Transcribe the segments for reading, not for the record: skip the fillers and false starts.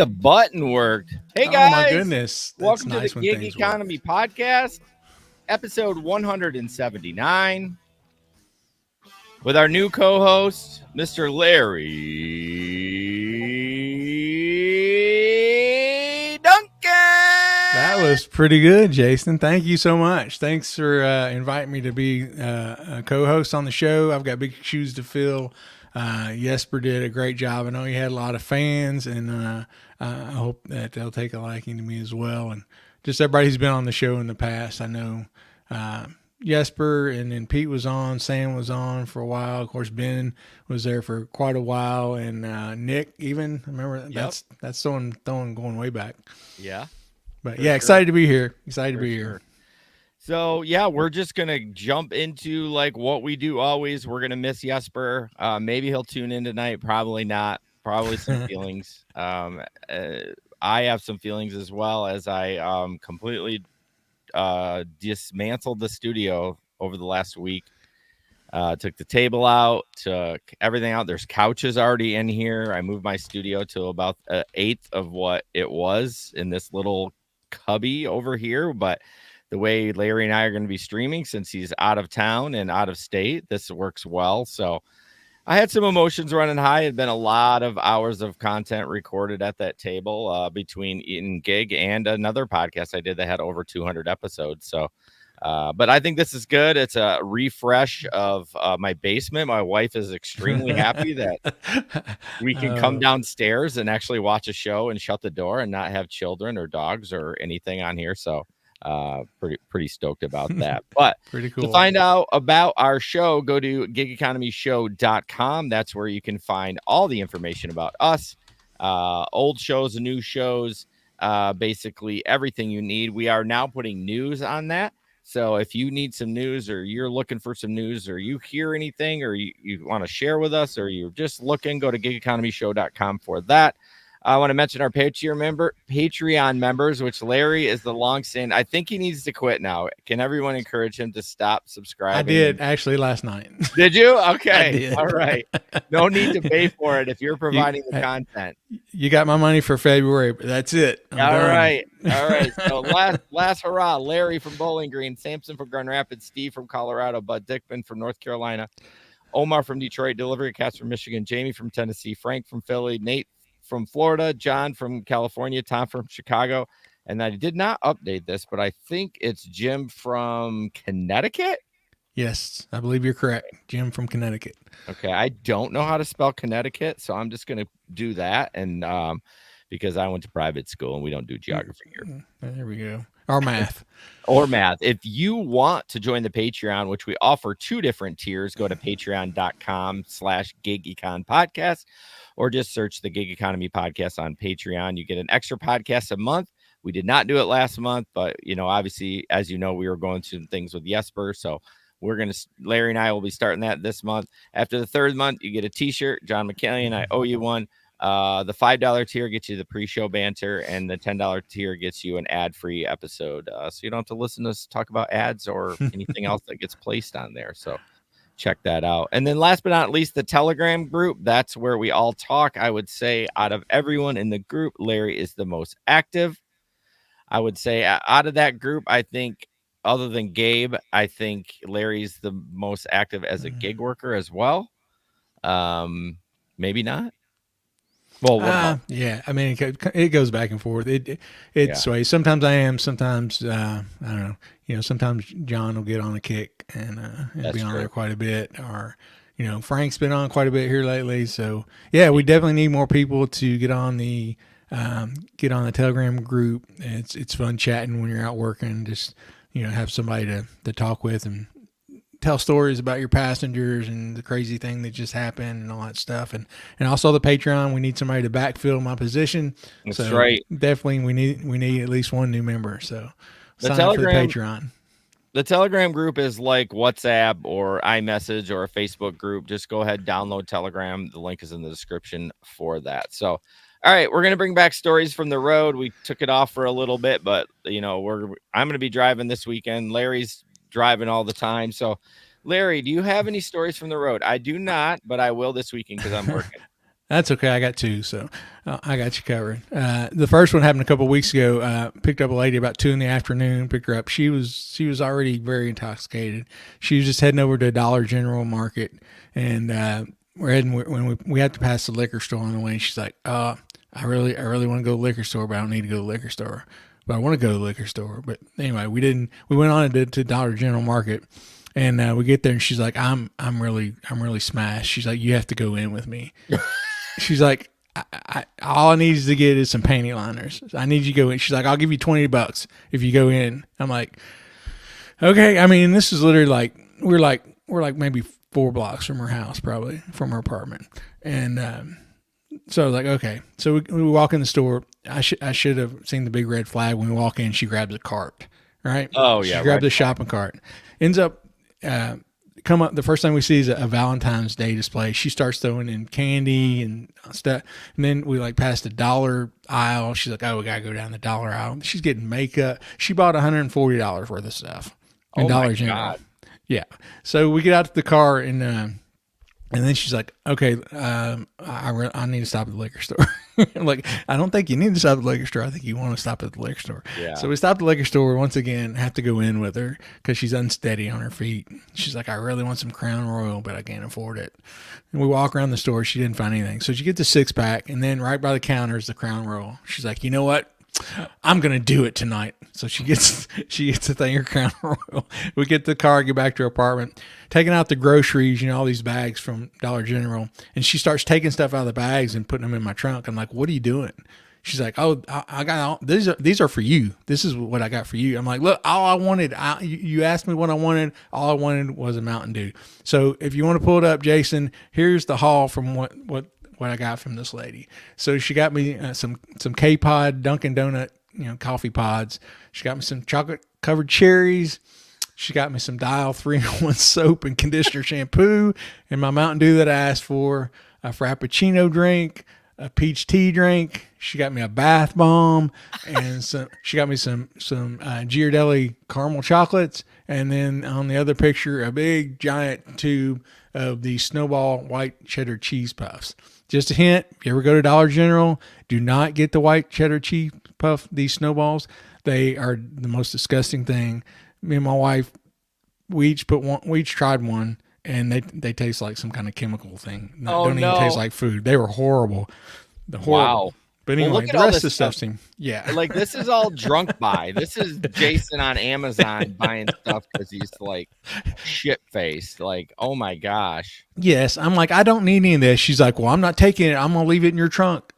the button worked. Hey Oh guys, my goodness. That's welcome nice to the when Gig things Economy Podcast, episode 179, with our new co-host, Mr. Larry Duncan. That was pretty good, Jason. Thank you so much. Thanks for inviting me to be a co-host on the show. I've got big shoes to fill. Jesper did a great job. I know he had a lot of fans, and I hope that they'll take a liking to me as well. And just everybody who's been on the show in the past. I know Jesper, and then Pete was on, Sam was on for a while. Of course, Ben was there for quite a while, and Nick even. I remember that's throwing going way back. Yeah. But yeah, excited to be here. Here. So yeah, we're just gonna jump into like what we do always. We're gonna miss Jesper. Maybe he'll tune in tonight. Probably not. Probably some feelings. I have some feelings as well, as I completely dismantled the studio over the last week. Took the table out, took everything out. There's couches already in here. I moved my studio to about an eighth of what it was in this little cubby over here. But the way Larry and I are going to be streaming, since he's out of town and out of state, this works well. So I had some emotions running high. It had been a lot of hours of content recorded at that table between Eaton Gig and another podcast I did that had over 200 episodes. So but I think this is good. It's a refresh of my basement. My wife is extremely happy that we can come downstairs and actually watch a show and shut the door and not have children or dogs or anything on here. So pretty stoked about that. But pretty cool. To find out about our show, go to gigeconomyshow.com. That's where you can find all the information about us, old shows and new shows, basically everything you need. We are now putting news on that. So if you need some news, or you're looking for some news, or you hear anything, or you want to share with us, or you're just looking, go to gigeconomyshow.com for that. I want to mention our Patreon members, which Larry is the long-standing. I think he needs to quit now. Can everyone encourage him to stop subscribing? I did actually last night. Did you? Okay. I did. All right. No need to pay for it if you're providing the content. You got my money for February, but that's it. All right. So last hurrah. Larry from Bowling Green, Samson from Grand Rapids, Steve from Colorado, Bud Dickman from North Carolina, Omar from Detroit, Delivery Cats from Michigan, Jamie from Tennessee, Frank from Philly, Nate from Florida, John from California, Tom from Chicago. And I did not update this, but I think it's Jim from Connecticut. Yes, I believe you're correct. Jim from Connecticut. Okay. I don't know how to spell Connecticut, so I'm just going to do that. And because I went to private school and we don't do geography here. There we go. Or math. Or math. If you want to join the Patreon, which we offer two different tiers, go to patreon.com/gigeconpodcast, or just search the Gig Economy Podcast on Patreon. You get an extra podcast a month. We did not do it last month, but obviously, as you know, we were going through things with Jesper, so Larry and I will be starting that this month. After the third month, you get a t-shirt. John McCallion, I owe you one. The $5 tier gets you the pre-show banter, and the $10 tier gets you an ad-free episode. So you don't have to listen to us talk about ads or anything else that gets placed on there. So check that out. And then last but not least, the Telegram group. That's where we all talk. I would say out of everyone in the group, Larry is the most active. I would say out of that group, I think, other than Gabe, I think Larry's the most active as a gig worker as well. Maybe not. Well, yeah. I mean, it goes back and forth. It's way. Sometimes I am. Sometimes I don't know. Sometimes John will get on a kick and be on there quite a bit. Or Frank's been on quite a bit here lately. So yeah, we definitely need more people to get on the Telegram group. It's fun chatting when you're out working. Just have somebody to talk with and tell stories about your passengers and the crazy thing that just happened and all that stuff. And also the Patreon, we need somebody to backfill my position. That's right. Definitely we need at least one new member. So sign up for the Patreon. The Telegram group is like WhatsApp or iMessage or a Facebook group. Just go ahead, download Telegram. The link is in the description for that. So, all right, we're going to bring back stories from the road. We took it off for a little bit, but I'm going to be driving this weekend. Larry's driving all the time. So Larry, do you have any stories from the road? I do not, but I will this weekend because I'm working. That's okay. I got two, so I got you covered. The first one happened a couple of weeks ago. Picked up a lady about 2 PM. Picked her up. She was already very intoxicated. She was just heading over to Dollar General Market, and we're heading when we have to pass the liquor store on the way. She's like, I really want to go to the liquor store, but I don't need to go to the liquor store. But I want to go to the liquor store. But anyway, we didn't. We went on to Dollar General Market, and we get there, and she's like, I'm really smashed. She's like, you have to go in with me. She's like, all I need to get is some panty liners. I need you to go in. She's like, I'll give you $20 if you go in. I'm like, okay. I mean, this is literally like we're like maybe 4 blocks from her house, probably from her apartment, and. So I was like, okay. So we walk in the store. I should have seen the big red flag when we walk in. She grabs a cart, right? Oh yeah. She grabs a shopping cart. Ends up come up. The first thing we see is a Valentine's Day display. She starts throwing in candy and stuff. And then we like pass the dollar aisle. She's like, oh, we gotta go down the dollar aisle. She's getting makeup. She bought $140 worth of stuff in Dollar General. Yeah. So we get out to the car and then she's like, okay, I need to stop at the liquor store. I'm like, I don't think you need to stop at the liquor store. I think you want to stop at the liquor store. Yeah. So we stop at the liquor store. Once again, have to go in with her because she's unsteady on her feet. She's like, I really want some Crown Royal, but I can't afford it. And we walk around the store. She didn't find anything. So she gets a 6-pack, and then right by the counter is the Crown Royal. She's like, you know what? I'm going to do it tonight. So she gets the thing of Crown Royal. We get the car, get back to her apartment, taking out the groceries, all these bags from Dollar General. And she starts taking stuff out of the bags and putting them in my trunk. I'm like, what are you doing? She's like, oh, I got all, these are for you. This is what I got for you. I'm like, look, all I wanted, you asked me what I wanted. All I wanted was a Mountain Dew. So if you want to pull it up, Jason, here's the haul from what I got from this lady. So she got me some K-Pod Dunkin' Donut, coffee pods. She got me some chocolate covered cherries. She got me some Dial 3-in-1 soap and conditioner shampoo, and my Mountain Dew that I asked for, a Frappuccino drink, a peach tea drink. She got me a bath bomb, and she got me some Ghirardelli caramel chocolates, and then on the other picture, a big giant tube of the Snowball white cheddar cheese puffs. Just a hint, if you ever go to Dollar General, do not get the white cheddar cheese puff, these Snowballs. They are the most disgusting thing. Me and my wife, we each tried one, and they taste like some kind of chemical thing. Don't even taste like food. They were horrible. Wow. But anyway, the rest of the stuff seemed, like this is all drunk buy. This is Jason on Amazon buying stuff because he's like shit faced. Like, oh my gosh. Yes, I'm like, I don't need any of this. She's like, well, I'm not taking it. I'm gonna leave it in your trunk.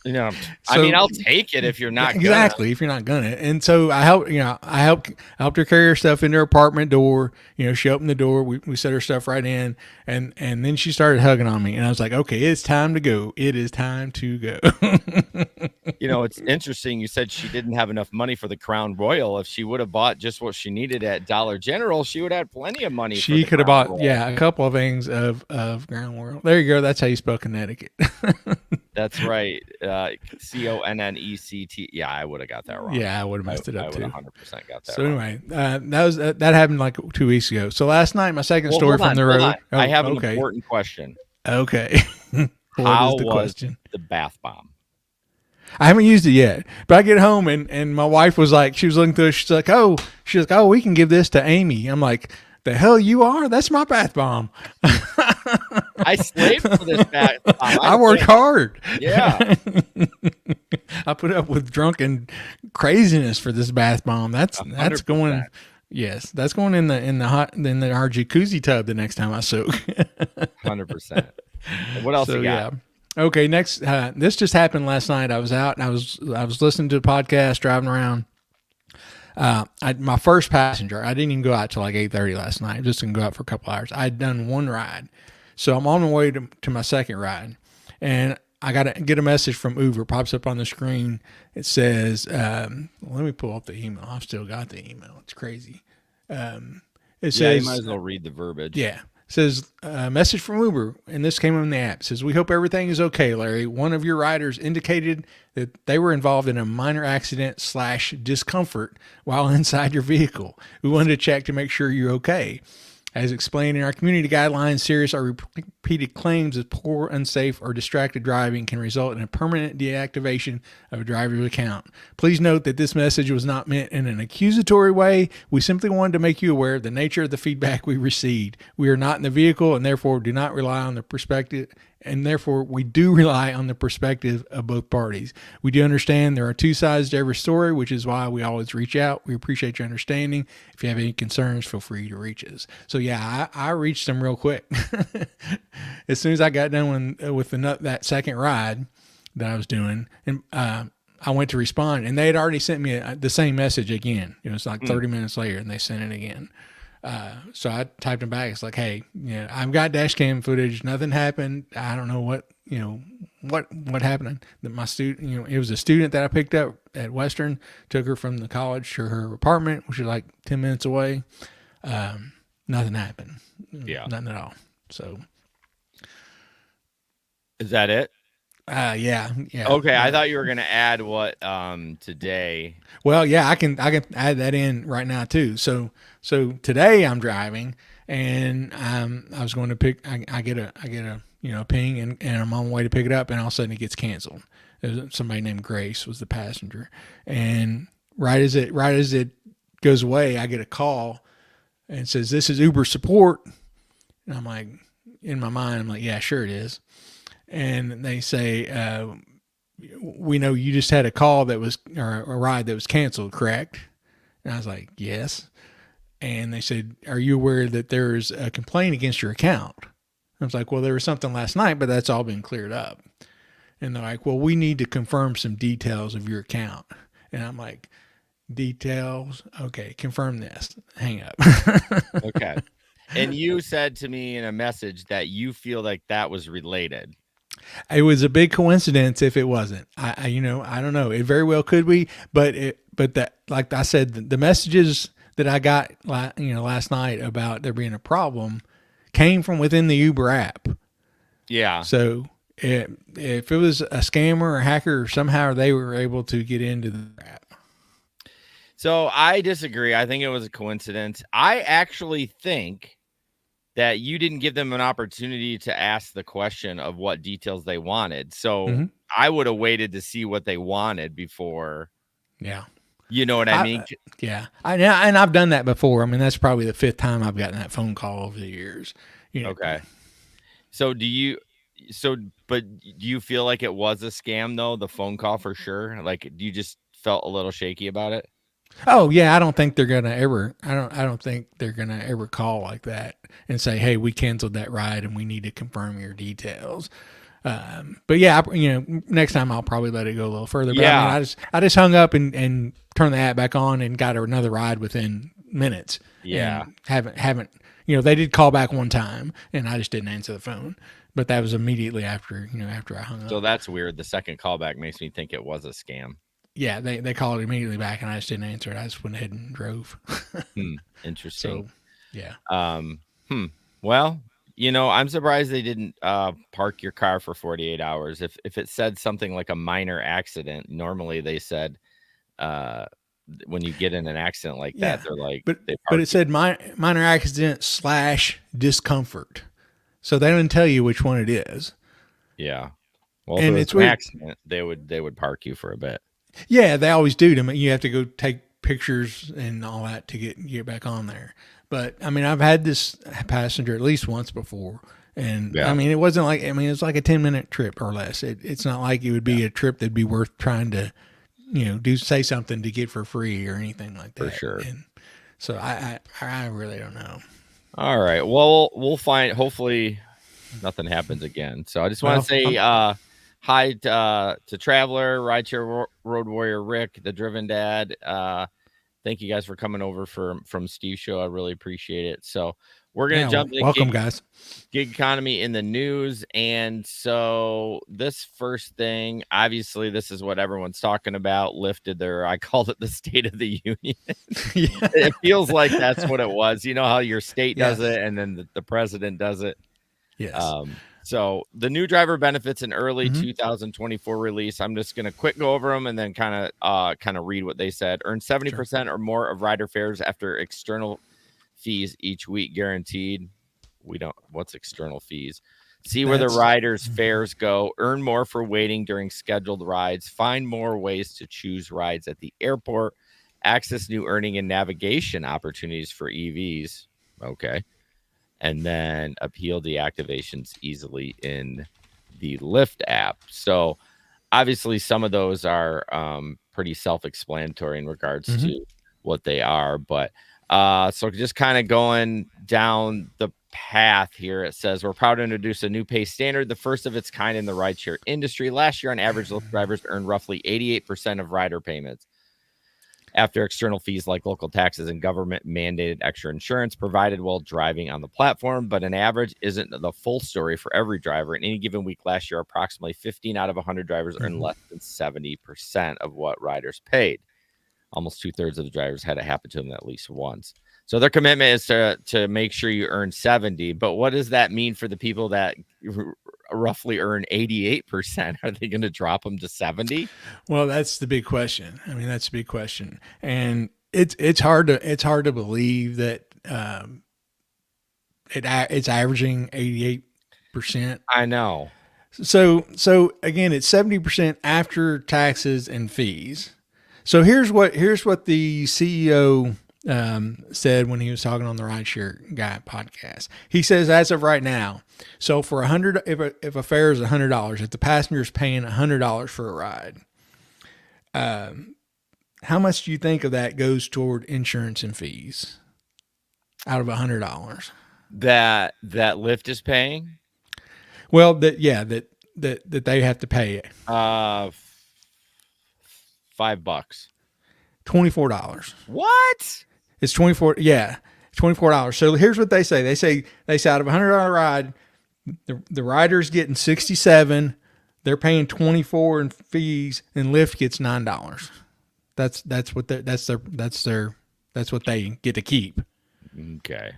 I mean, I'll take it if you're not exactly if you're not gonna. And so I helped her carry her stuff into her apartment door. She opened the door. We set her stuff right in, and then she started hugging on me, and I was like, okay, it's time to go. It is time to go. It's interesting. You said she didn't have enough money for the Crown Royal. If she would have bought just what she needed at Dollar General, she would have plenty of money. She could have bought a couple of things of Crown Royal. There you go. That's how you spell Connecticut. That's right. Connect. Yeah, I would have got that wrong. Yeah, I would have messed it up too. I would 100% got that. So anyway, that happened like 2 weeks ago. So last night, my second story from the road. I have an important question. Okay. How was the bath bomb? I haven't used it yet, but I get home and my wife was like, she was looking through it. She's like, oh, we can give this to Amy. I'm like, the hell you are? That's my bath bomb. I slaved for this bath bomb. I worked hard. Yeah. I put up with drunken craziness for this bath bomb. That's 100%. going. Yes, that's going in our jacuzzi tub the next time I soak. 100%. What else you got? Yeah. Okay, next. This just happened last night. I was out and I was listening to the podcast, driving around. My first passenger, I didn't even go out till like 8:30 last night. Just didn't go out for a couple hours. I'd done one ride, so I'm on the way to my second ride, and I got to get a message from Uber. It pops up on the screen. It says, let me pull up the email. I've still got the email. It's crazy. It says, you might as well read the verbiage. Yeah. It says, message from Uber, and this came in the app. It says, we hope everything is okay, Larry. One of your riders indicated that they were involved in a minor accident / discomfort while inside your vehicle. We wanted to check to make sure you're okay. As explained in our community guidelines, serious or repeated claims of poor, unsafe, or distracted driving can result in a permanent deactivation of a driver's account. Please note that this message was not meant in an accusatory way. We simply wanted to make you aware of the nature of the feedback we received. We are not in the vehicle and therefore do not rely on the perspective and therefore we do rely on the perspective of both parties. We do understand there are two sides to every story, which is why we always reach out. We appreciate your understanding. If you have any concerns, feel free to reach us. So yeah, I reached them real quick. As soon as I got done with that second ride that I was doing, and I went to respond, and they had already sent me the same message again. It's like 30 minutes later, and they sent it again. So I typed them back. It's like, hey, I've got dash cam footage. Nothing happened. I don't know what happened. That my student, it was a student that I picked up at Western, took her from the college to her apartment, which is like 10 minutes away. Nothing happened. Yeah. Nothing at all. So. Is that it? Yeah. Okay, I thought you were gonna add what today. Well, yeah, I can add that in right now too. So today I'm driving and I was going to pick. I get a ping and I'm on my way to pick it up, and all of a sudden it gets canceled. There's somebody named Grace was the passenger, and right as it goes away, I get a call and it says, "This is Uber support," and I'm like, in my mind, I'm like, "Yeah, sure it is." And they say, we know you just had a call or a ride that was canceled, correct? And I was like, yes. And they said, are you aware that there's a complaint against your account? I was like, well, there was something last night, but that's all been cleared up. And they're like, well, we need to confirm some details of your account. And I'm like, details? Okay, confirm this. Hang up. Okay. And you said to me in a message that you feel like that was related. It was a big coincidence if it wasn't. I don't know. It very well could be, but that, like I said, the messages that I got, last night about there being a problem came from within the Uber app. Yeah. So if it was a scammer or a hacker, somehow they were able to get into the app. So I disagree. I think it was a coincidence. I actually think that you didn't give them an opportunity to ask the question of what details they wanted. So I would have waited to see what they wanted before. Yeah. You know what I mean? Yeah. And I've done that before. I mean, that's probably the 5th time I've gotten that phone call over the years. Okay. So do you feel like it was a scam though? The phone call for sure? Like, you just felt a little shaky about it? Oh yeah, I don't think they're gonna ever. I don't think they're gonna ever call like that and say, "Hey, we canceled that ride and we need to confirm your details." But yeah, next time I'll probably let it go a little further. But yeah, I mean, I just hung up and turned the app back on and got another ride within minutes. Yeah, and haven't. They did call back one time and I just didn't answer the phone. But that was immediately after I hung up. So that's weird. The second callback makes me think it was a scam. Yeah, they called immediately back, and I just didn't answer it. I just went ahead and drove. Interesting. So, yeah. Well, I'm surprised they didn't park your car for 48 hours. If it said something like a minor accident, normally they said when you get in an accident like that, they're like, but it said minor accident / discomfort, so they didn't tell you which one it is. Yeah. Well, if it's an accident, they would park you for a bit. Yeah, they always do. You have to go take pictures and all that to get back on there. But I mean, I've had this passenger at least once before, and I mean, it wasn't like it was like a 10-minute trip or less. It's not like it would be a trip that'd be worth trying to, say something to get for free or anything like that. For sure. And so I really don't know. All right. Well, we'll find. Hopefully, nothing happens again. So I just want to say hi to Traveler, Rideshare Road Warrior Rick, the Driven Dad. Thank you guys for coming over from Steve's show. I really appreciate it. So we're going to jump into guys. Gig economy in the news. And so this first thing, obviously, this is what everyone's talking about. Lyft did I called it the State of the Union. It feels like that's what it was. You know how your state does it and then the president does it. Yes. So the new driver benefits in early 2024 release. I'm just going to quick go over them and then kind of read what they said. Earn 70% or more of rider fares after external fees each week guaranteed. We don't, what's external fees? See where the That's riders' fares go, earn more for waiting during scheduled rides, find more ways to choose rides at the airport, access new earning and navigation opportunities for EVs. Okay. And then appeal deactivations easily in the Lyft app. So obviously, some of those are pretty self-explanatory in regards to what they are. But so just kind of going down the path here, it says we're proud to introduce a new pay standard, the first of its kind in the rideshare industry. Last year, on average, Lyft drivers earned roughly 88% of rider payments after external fees like local taxes and government mandated extra insurance provided while driving on the platform. But an average isn't the full story for every driver. In any given week last year, approximately 15 out of 100 drivers earned less than 70% of what riders paid. Almost 2/3 of the drivers had it happen to them at least once. So their commitment is to make sure you earn 70. But what does that mean for the people that roughly earn 88%? Are they going to drop them to 70? Well, that's the big question. I mean, that's the big question, and it's hard to believe that it's averaging 88%. I know. So again, it's 70% after taxes and fees. So here's what the CEO said when he was talking on the Rideshare Guy podcast. He says, as of right now, so for $100, if a fare is $100, if the passenger is paying $100 for a ride, how much do you think of that goes toward insurance and fees out of $100? That Lyft is paying? Well, that they have to pay it. $5. $24. What? It's 24. Yeah, $24. So here's what they say. They say out of a $100 ride, the rider's getting 67. They're paying 24 in fees, and Lyft gets $9. That's what they get to keep. Okay.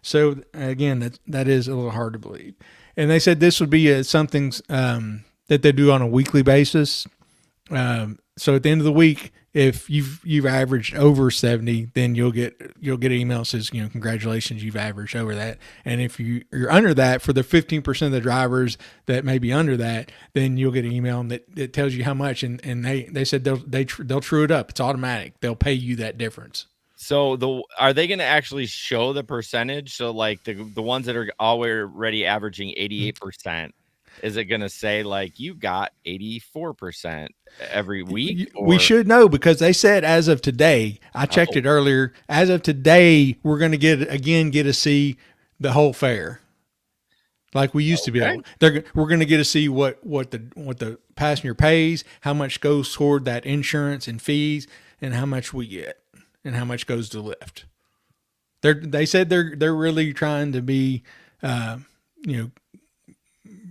So again, that is a little hard to believe. And they said this would be something that they do on a weekly basis. So at the end of the week, if you've averaged over 70, then you'll get an email that says, congratulations, you've averaged over that. And if you're under that, for the 15% of the drivers that may be under that, then you'll get an email that tells you how much. And they said they'll true it up. It's automatic. They'll pay you that difference. So are they going to actually show the percentage? So like the ones that are already averaging 88%, is it going to say like you got 84% every week? We should know, because they said as of today, I checked it earlier. As of today, we're going to get to see the whole fare, like we used to be able. We're going to get to see what the passenger pays, how much goes toward that insurance and fees, and how much we get, and how much goes to Lyft. They said they're really trying to be,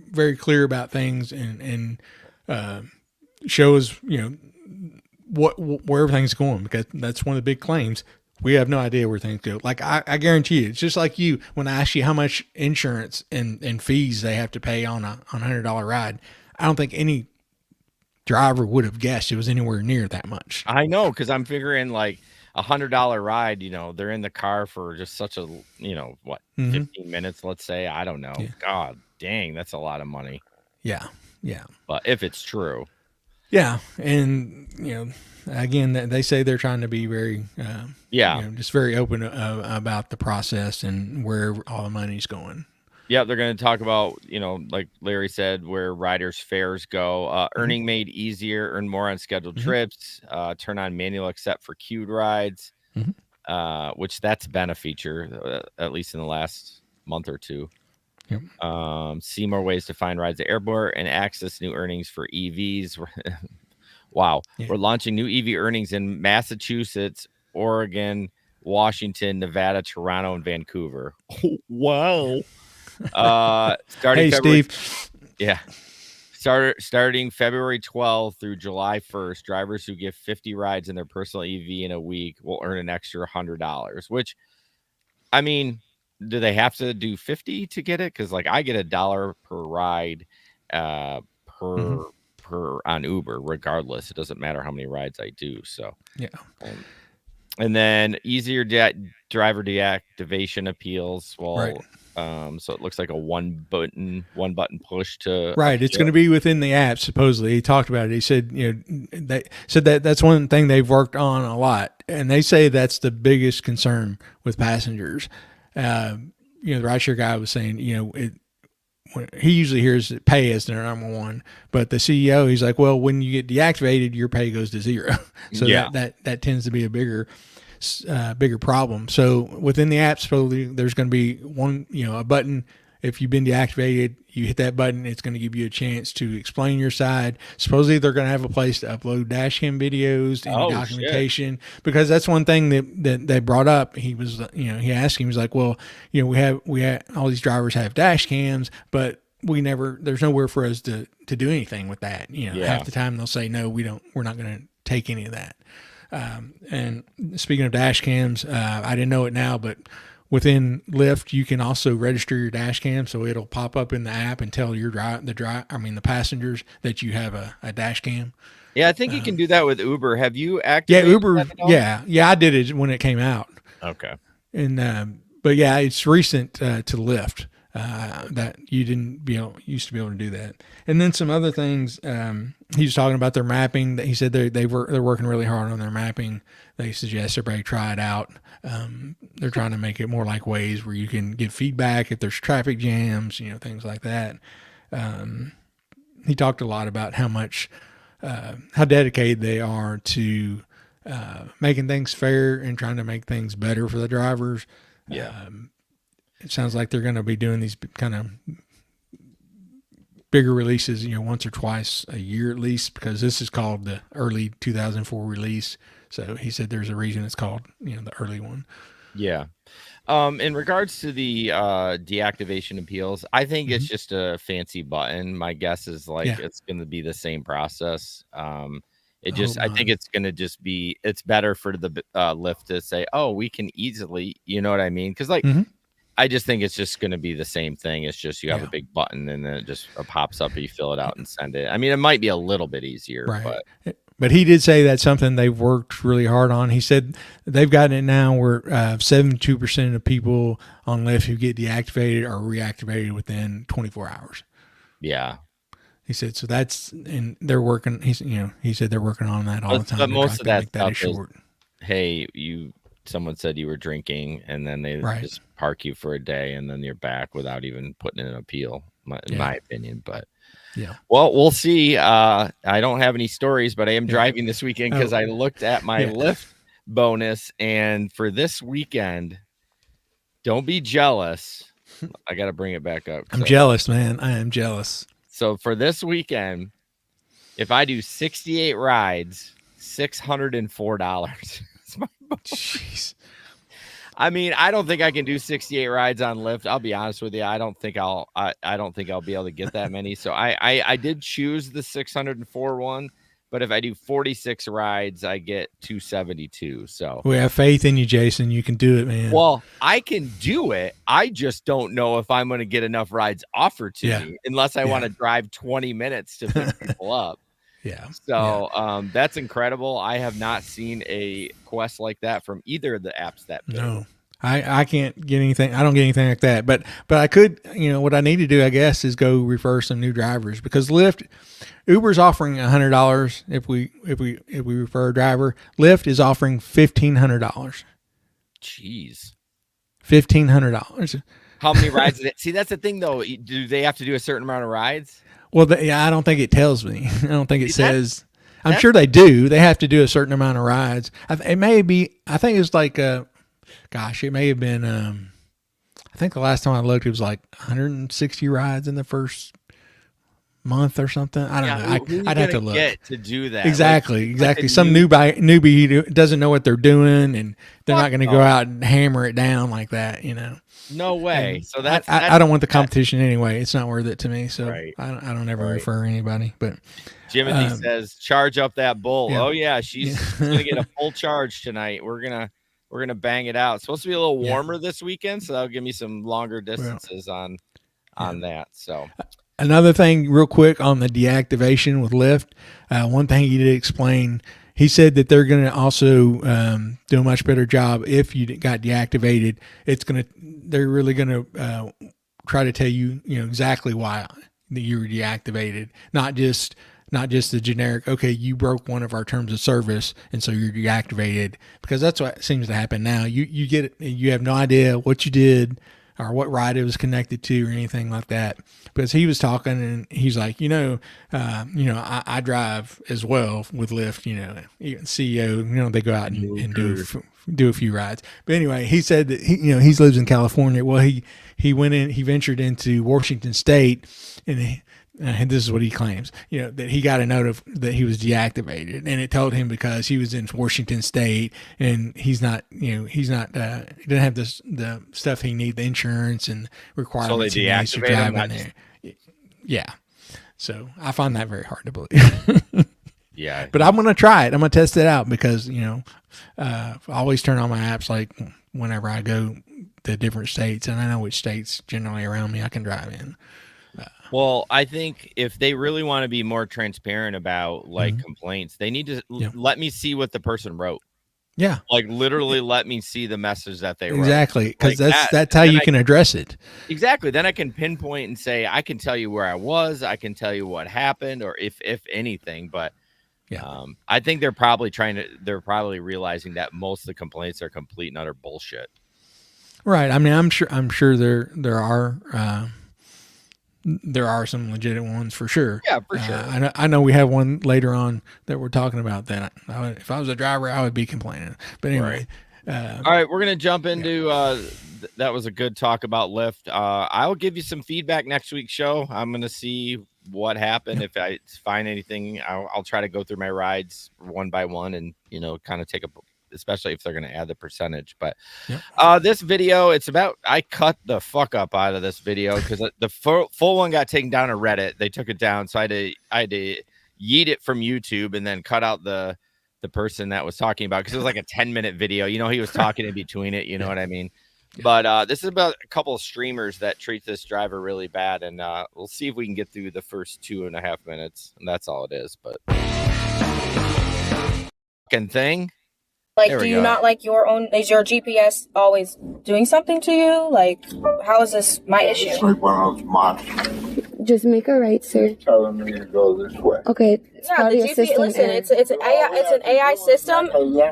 very clear about things and show us, where everything's going, because that's one of the big claims. We have no idea where things go. Like I guarantee you, it's just like you, when I ask you how much insurance and fees they have to pay on a $100 ride, I don't think any driver would have guessed it was anywhere near that much. I know, because I'm figuring like $100 ride, they're in the car for just such a, 15 minutes, let's say. I don't know. Yeah. God dang, that's a lot of money. Yeah. But if it's true. Yeah. And, again, they say they're trying to be very, just very open about the process and where all the money's going. Yeah, they're going to talk about, like Larry said, where riders' fares go. Earning made easier, earn more on scheduled trips, turn on manual accept for queued rides, which that's been a feature, at least in the last month or two. Yep. See more ways to find rides at airport and access new earnings for EVs. Wow. Yeah. We're launching new EV earnings in Massachusetts, Oregon, Washington, Nevada, Toronto, and Vancouver. Wow. Starting February, Steve. Yeah. Starting February 12th through July 1st, drivers who give 50 rides in their personal EV in a week will earn an extra $100, which, I mean, do they have to do 50 to get it? Because like I get $1 per ride per on Uber, regardless. It doesn't matter how many rides I do. So yeah. And then easier driver deactivation appeals. Right. Well, so it looks like a one button push to Right. It's going to appeal. be within the app, supposedly. He talked about it. He said, they said that's one thing they've worked on a lot. And they say that's the biggest concern with passengers. Uh, the rideshare guy was saying, he usually hears pay as their number one, but the CEO, he's like, well, when you get deactivated, your pay goes to zero. So Yeah. that tends to be a bigger problem. So within the app, supposedly there's going to be a button. If you've been deactivated, you hit that button. It's going to give you a chance to explain your side. Supposedly they're going to have a place to upload dash cam videos, any documentation, because that's one thing that they brought up. He was, he asked him, he was like, well, we have all these drivers have dash cams, but there's nowhere for us to do anything with that. Half the time they'll say, no, we're not going to take any of that. And speaking of dash cams, I didn't know it now, but within Lyft, you can also register your dash cam, so it'll pop up in the app and tell the passengers that you have a dash cam. Yeah, I think you can do that with Uber. Have you activated? Yeah, Uber. Yeah, I did it when it came out. Okay. And but yeah, it's recent to Lyft. That you used to be able to do that. And then some other things. He was talking about their mapping. That he said they're working really hard on their mapping. They suggest everybody try it out. They're trying to make it more like Waze, where you can give feedback if there's traffic jams, things like that. He talked a lot about how dedicated they are to making things fair and trying to make things better for the drivers. Yeah. It sounds like they're going to be doing these kind of bigger releases, once or twice a year at least, because this is called the early 2004 release. So he said there's a reason it's called, the early one. Yeah. In regards to the deactivation appeals, I think it's just a fancy button. My guess is it's going to be the same process. I think it's going to just be, it's better for the Lyft to say, oh, we can easily, you know what I mean? Because I just think it's just going to be the same thing. It's just you have a big button and then it just pops up and you fill it out and send it. I mean, it might be a little bit easier, right. But he did say that's something they've worked really hard on. He said they've gotten it now where 72% of people on Lyft who get deactivated are reactivated within 24 hours. Yeah. He said, so and they're working, he said they're working on that all the time. But most of that stuff is, hey, someone said you were drinking and then they just park you for a day and then you're back without even putting in an appeal, in my opinion. But well, we'll see. I don't have any stories, but I am driving this weekend because I looked at my Lyft bonus, and for this weekend, don't be jealous. I got to bring it back up. I'm jealous, man. I am jealous. So for this weekend, if I do 68 rides, $604. Jeez. I mean, I don't think I can do 68 rides on Lyft. I'll be honest with you. I don't think I'll be able to get that many. So I did choose the 604 one, but if I do 46 rides, I get 272. So we have faith in you, Jason. You can do it, man. Well, I can do it. I just don't know if I'm going to get enough rides offered to me unless I want to drive 20 minutes to pick people up. Yeah. So that's incredible. I have not seen a quest like that from either of the apps that big. No. I can't get anything. I don't get anything like that. But I could, what I need to do, I guess, is go refer some new drivers, because Uber's offering $100 if we refer a driver. Lyft is offering $1,500. Jeez. $1,500. How many rides? See, that's the thing, though. Do they have to do a certain amount of rides? Well, I don't think it tells me. I don't think it says. I'm sure they do. They have to do a certain amount of rides. It may be. I think it's like, it may have been. I think the last time I looked, it was like 160 rides in the first month or something. I don't know. I'd have to look. Get to do that exactly. Some newbie who doesn't know what they're doing, and they're not going to go out and hammer it down like that. No way. And so I don't want the competition anyway. It's not worth it to me. So I don't ever refer anybody. But Jimothy says, charge up that bull. Yeah. Oh yeah, she's gonna get a full charge tonight. We're gonna bang it out. It's supposed to be a little warmer this weekend, so that'll give me some longer distances on that. So another thing, real quick, on the deactivation with Lyft. One thing he did explain. he said that they're going to also do a much better job if you got deactivated. They're really going to try to tell you, exactly why you were deactivated, not just the generic, okay, you broke one of our terms of service and so you're deactivated, because that's what seems to happen now. You have no idea what you did or what ride it was connected to or anything like that. Because he was talking and he's like, I drive as well with Lyft, even CEO, they go out and do a few rides. But anyway, he said that he lives in California. Well, he ventured into Washington State, and this is what he claims, that he got a note that he was deactivated, and it told him because he was in Washington State and he doesn't have the stuff he needs, the insurance and requirements. So they deactivate him there. Yeah. So I find that very hard to believe. Yeah. But I'm going to try it. I'm going to test it out because, I always turn on my apps like whenever I go to different states, and I know which states generally around me I can drive in. Well, I think if they really want to be more transparent about complaints, they need to let me see what the person wrote. Yeah. Like literally let me see the message that they wrote. Exactly. Because that's how you can address it. Exactly. Then I can pinpoint and say, I can tell you where I was. I can tell you what happened or if anything. But I think they're probably realizing that most of the complaints are complete and utter bullshit. Right. I mean, I'm sure there are some legitimate ones for sure. Yeah, for sure. I know we have one later on that we're talking about that if I was a driver, I would be complaining. But anyway. Right. All right, we're going to jump into that was a good talk about Lyft. I'll give you some feedback next week's show. I'm going to see what happened. If I find anything, I'll try to go through my rides one by one and, kind of take especially if they're going to add the percentage. But this video, I cut the fuck up out of this video because the full one got taken down on Reddit. They took it down, so I had to yeet it from YouTube and then cut out the person that was talking about, because it was like a 10-minute video. He was talking in between it. You know what I mean? Yeah. But this is about a couple of streamers that treat this driver really bad, and we'll see if we can get through the first 2.5 minutes, and that's all it is. But fucking thing. Like, do you not like your own? Is your GPS always doing something to you? Like, how is this my issue? It's like one of those monsters. Just make a right, sir. Telling me to go this way. Okay. Yeah, the GPS. Listen, it's an AI system.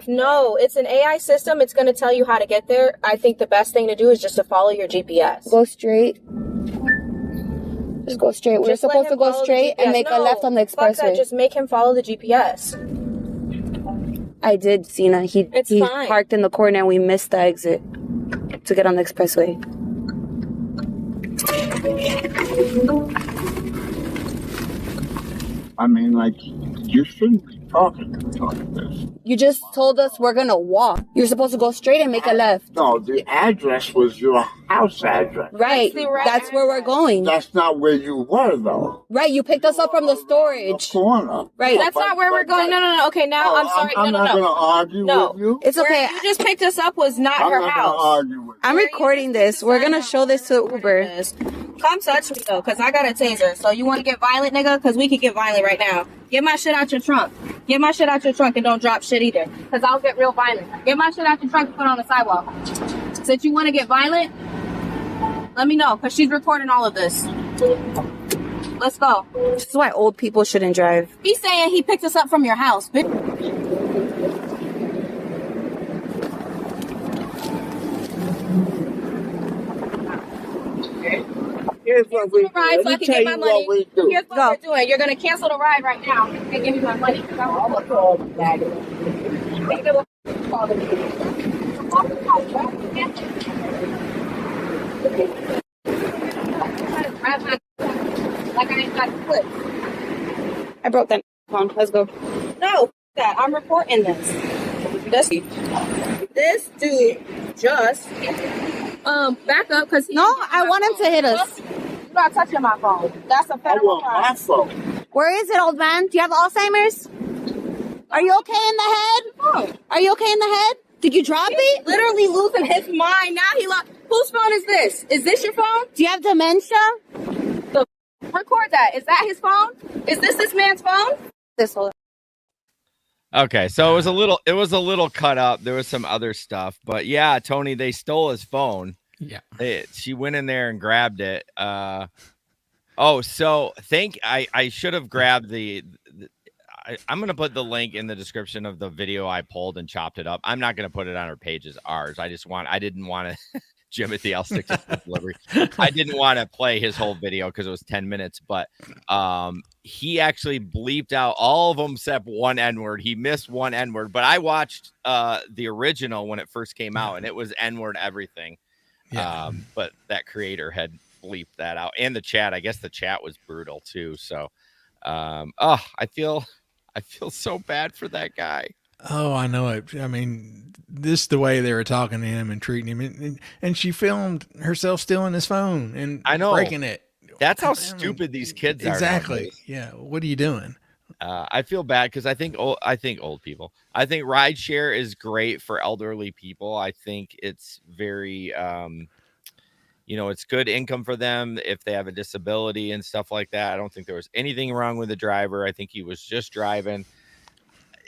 No, it's an AI system. It's going to tell you how to get there. I think the best thing to do is just to follow your GPS. Go straight. Just go straight. We're supposed to go straight and make a left on the expressway. Fuck that. Just make him follow the GPS. I did, Cena. He fine. Parked in the corner and we missed the exit to get on the expressway. I mean, like, you shouldn't be talking to me like this. You just told us we're gonna walk. You're supposed to go straight and make a left. No, the address was your house address. Right. That's where we're going. That's not where you were, though. Right. You picked us up from the storage. The corner. Right. That's not where we're going. No. Okay, now I'm sorry. I'm not gonna argue with you. It's okay. Where you just picked us up was not I'm her not house. gonna argue with you. I'm recording this. We're gonna show this to Uber. Come touch me though, cause I got a taser. So you want to get violent, nigga? Cause we can get violent right now. Get my shit out your trunk. Get my shit out your trunk and don't drop shit either. Cause I'll get real violent. Get my shit out your trunk and put it on the sidewalk. Since you want to get violent, let me know. Cause she's recording all of this. Let's go. This is why old people shouldn't drive. He's saying he picked us up from your house, bitch. Here's what we do. Ride so I can get my money. Here's what Go. we're doing. You're gonna cancel the ride right now and give me my money. I'm almost all bag. Like I ain't got clips. I broke that phone. Let's go. No, that I'm reporting this. This dude just back up because No, I want him to hit us. You're not touching my phone. That's a I federal want my crime. phone. Where is it, old man? Do you have Alzheimer's? Are you okay in the head? Are you okay in the head? Did you drop it? Literally losing his mind. Now he lost. Whose phone is this? Is this your phone? Do you have dementia? Record that. Is that his phone? Is this man's phone? This whole. Okay, so it was a little cut up. There was some other stuff, but yeah, Tony, they stole his phone. Yeah. She went in there and grabbed it. I should have grabbed I'm going to put the link in the description of the video I pulled and chopped it up. I'm not going to put it on our page as ours. I didn't want to Jimothy, I'll stick to the delivery. I didn't want to play his whole video because it was 10 minutes, but he actually bleeped out all of them except one N-word. He missed one N-word, but I watched the original when it first came out, and it was N-word everything. Yeah. But that creator had bleeped that out, and the chat. I guess the chat was brutal too. So, I feel so bad for that guy. Oh, I know it. I mean, this the way they were talking to him and treating him, and she filmed herself stealing his phone and breaking it. That's how stupid these kids are. Exactly. Yeah. What are you doing? I feel bad because I think old people. I think rideshare is great for elderly people. I think it's very, it's good income for them if they have a disability and stuff like that. I don't think there was anything wrong with the driver. I think he was just driving.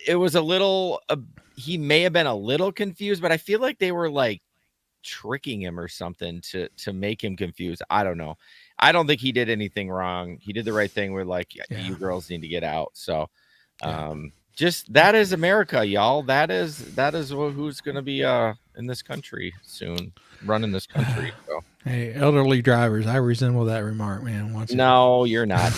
It was a little, he may have been a little confused, but I feel like they were like tricking him or something to make him confused. I don't know. I don't think he did anything wrong. He did the right thing. We're like, you girls need to get out. So, just that is America, y'all. That is who's going to be in this country soon, running this country. So. Hey, elderly drivers, I resemble that remark, man. No, you're not.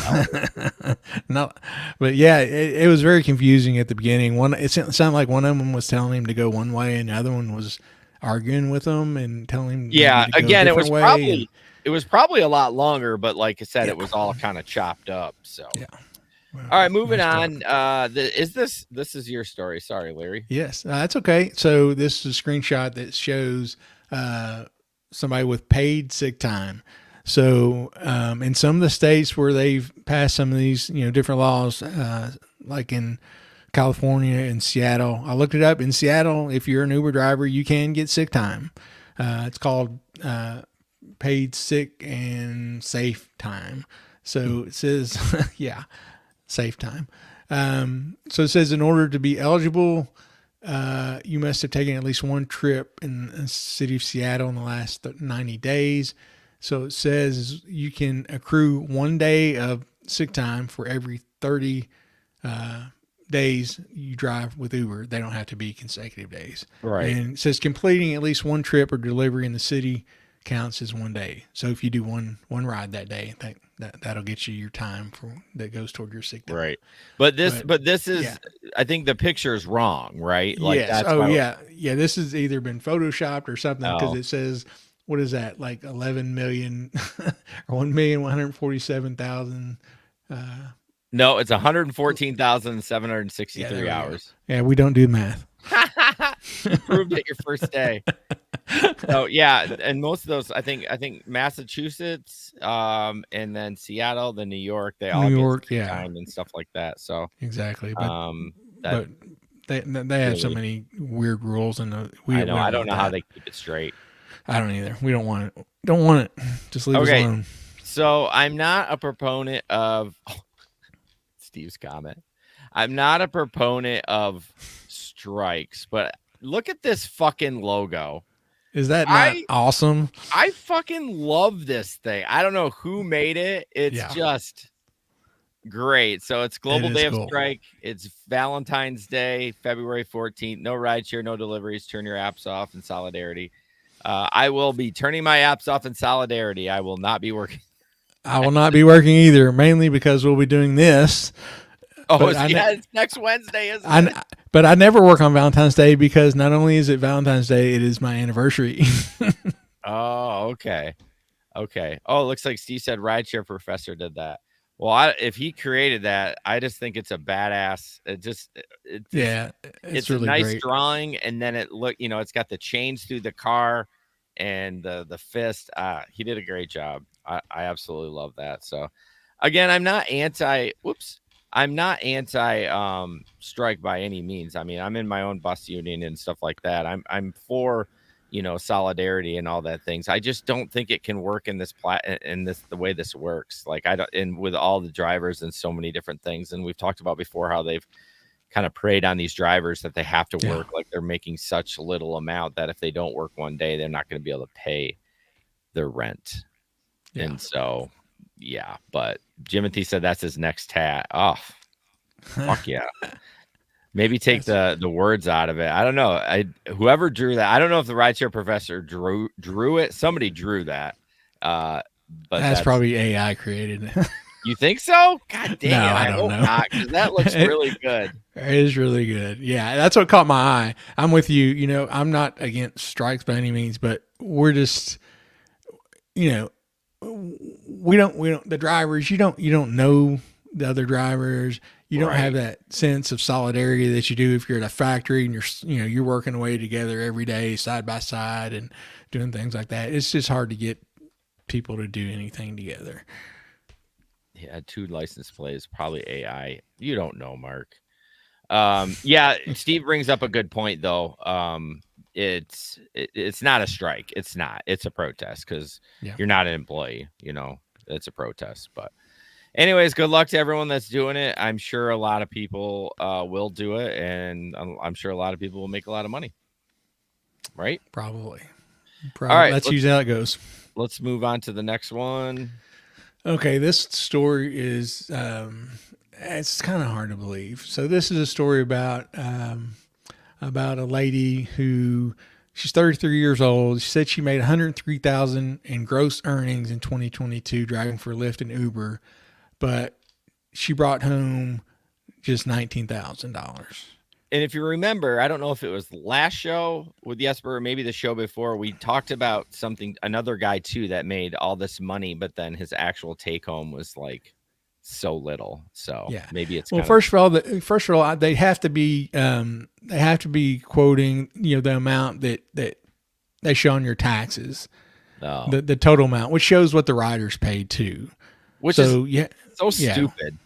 No, but yeah, it was very confusing at the beginning. It sounded like one of them was telling him to go one way, and the other one was arguing with him and telling him. Yeah, again, it was probably a lot longer, but like I said, it was all kind of chopped up. So yeah. Well, all right, moving on. This is your story? Sorry, Larry. Yes, that's okay. So this is a screenshot that shows somebody with paid sick time. So in some of the states where they've passed some of these, different laws, like in California and Seattle, I looked it up. In Seattle, if you're an Uber driver, you can get sick time. It's called paid sick and safe time. So it says, safe time. So it says in order to be eligible, you must have taken at least one trip in the city of Seattle in the last 90 days. So it says you can accrue 1 day of sick time for every 30 days you drive with Uber. They don't have to be consecutive days. Right. And it says completing at least one trip or delivery in the city counts as 1 day. So if you do one ride that day, that'll get you your time that goes toward your sick time. Right. But this is, I think the picture is wrong, right? Like yes. Yeah. This has either been photoshopped or something because it says, what is that? Like 11 million or 1,147,000. No, it's 114,763 hours. Yeah. We don't do math. You proved it your first day. So yeah, and most of those, I think Massachusetts, and then Seattle, then New York, they all get time and stuff like that. So exactly, but they have so many weird rules, and I don't know how they keep it straight. I don't either. We don't want it. Don't want it. Just leave us alone. So I'm not a proponent of Steve's comment. I'm not a proponent of strikes, but look at this fucking logo. Is that not awesome? I fucking love this thing. I don't know who made it. It's just great. So it's Global Day of Strike. It's Valentine's Day, February 14th. No rideshare, no deliveries. Turn your apps off in solidarity. I will be turning my apps off in solidarity. I will not be working. I will not be working either, mainly because we'll be doing this. Oh, it's next Wednesday, isn't it? But I never work on Valentine's Day because not only is it Valentine's Day, it is my anniversary. Oh, okay. Okay. Oh, it looks like Steve said Rideshare Professor did that. Well, if he created that, I just think it's a badass. It's really a nice great drawing. And then it's got the chains through the car and the fist. He did a great job. I absolutely love that. So again, I'm not anti strike by any means. I mean, I'm in my own bus union and stuff like that. I'm for, solidarity and all that things. I just don't think it can work in the way this works. Like and with all the drivers and so many different things. And we've talked about before how they've kind of preyed on these drivers that they have to Yeah. work like they're making such little amount that if they don't work one day, they're not going to be able to pay their rent. Yeah. And so, yeah, but Jimothy said that's his next tat. Oh, fuck yeah. Maybe take the words out of it. I don't know. Whoever drew that, I don't know if the rideshare professor drew it. Somebody drew that. But that's probably AI created. You think so? God damn No, it. I don't know. Not, 'cause that looks really good. It is really good. Yeah, that's what caught my eye. I'm with you. You know, I'm not against strikes by any means, but we're just, you know, we don't the drivers, you don't know the other drivers. You don't have that sense of solidarity that you do if you're at a factory and you're working away together every day side by side and doing things like that. It's just hard to get people to do anything together. Yeah, 2 license plates, probably AI. You don't know, Mark. Yeah, Steve brings up a good point though. It's not a strike. It's not. It's a protest because you're not an employee. You know, it's a protest. But anyways, good luck to everyone that's doing it. I'm sure a lot of people will do it, and I'm sure a lot of people will make a lot of money. Right? Probably. All right, let's use how it goes. Let's move on to the next one. Okay, this story is it's kind of hard to believe. So this is a story about a lady who she's 33 years old. She said she made $103,000 in gross earnings in 2022 driving for Lyft and Uber, but she brought home just $19,000. And if you remember, I don't know if it was last show with Jesper or maybe the show before, we talked about another guy too that made all this money, but then his actual take home was like so little. So maybe it's first of all, they have to be quoting the amount that they show on your taxes, the total amount, which shows what the riders paid too. Which is so stupid.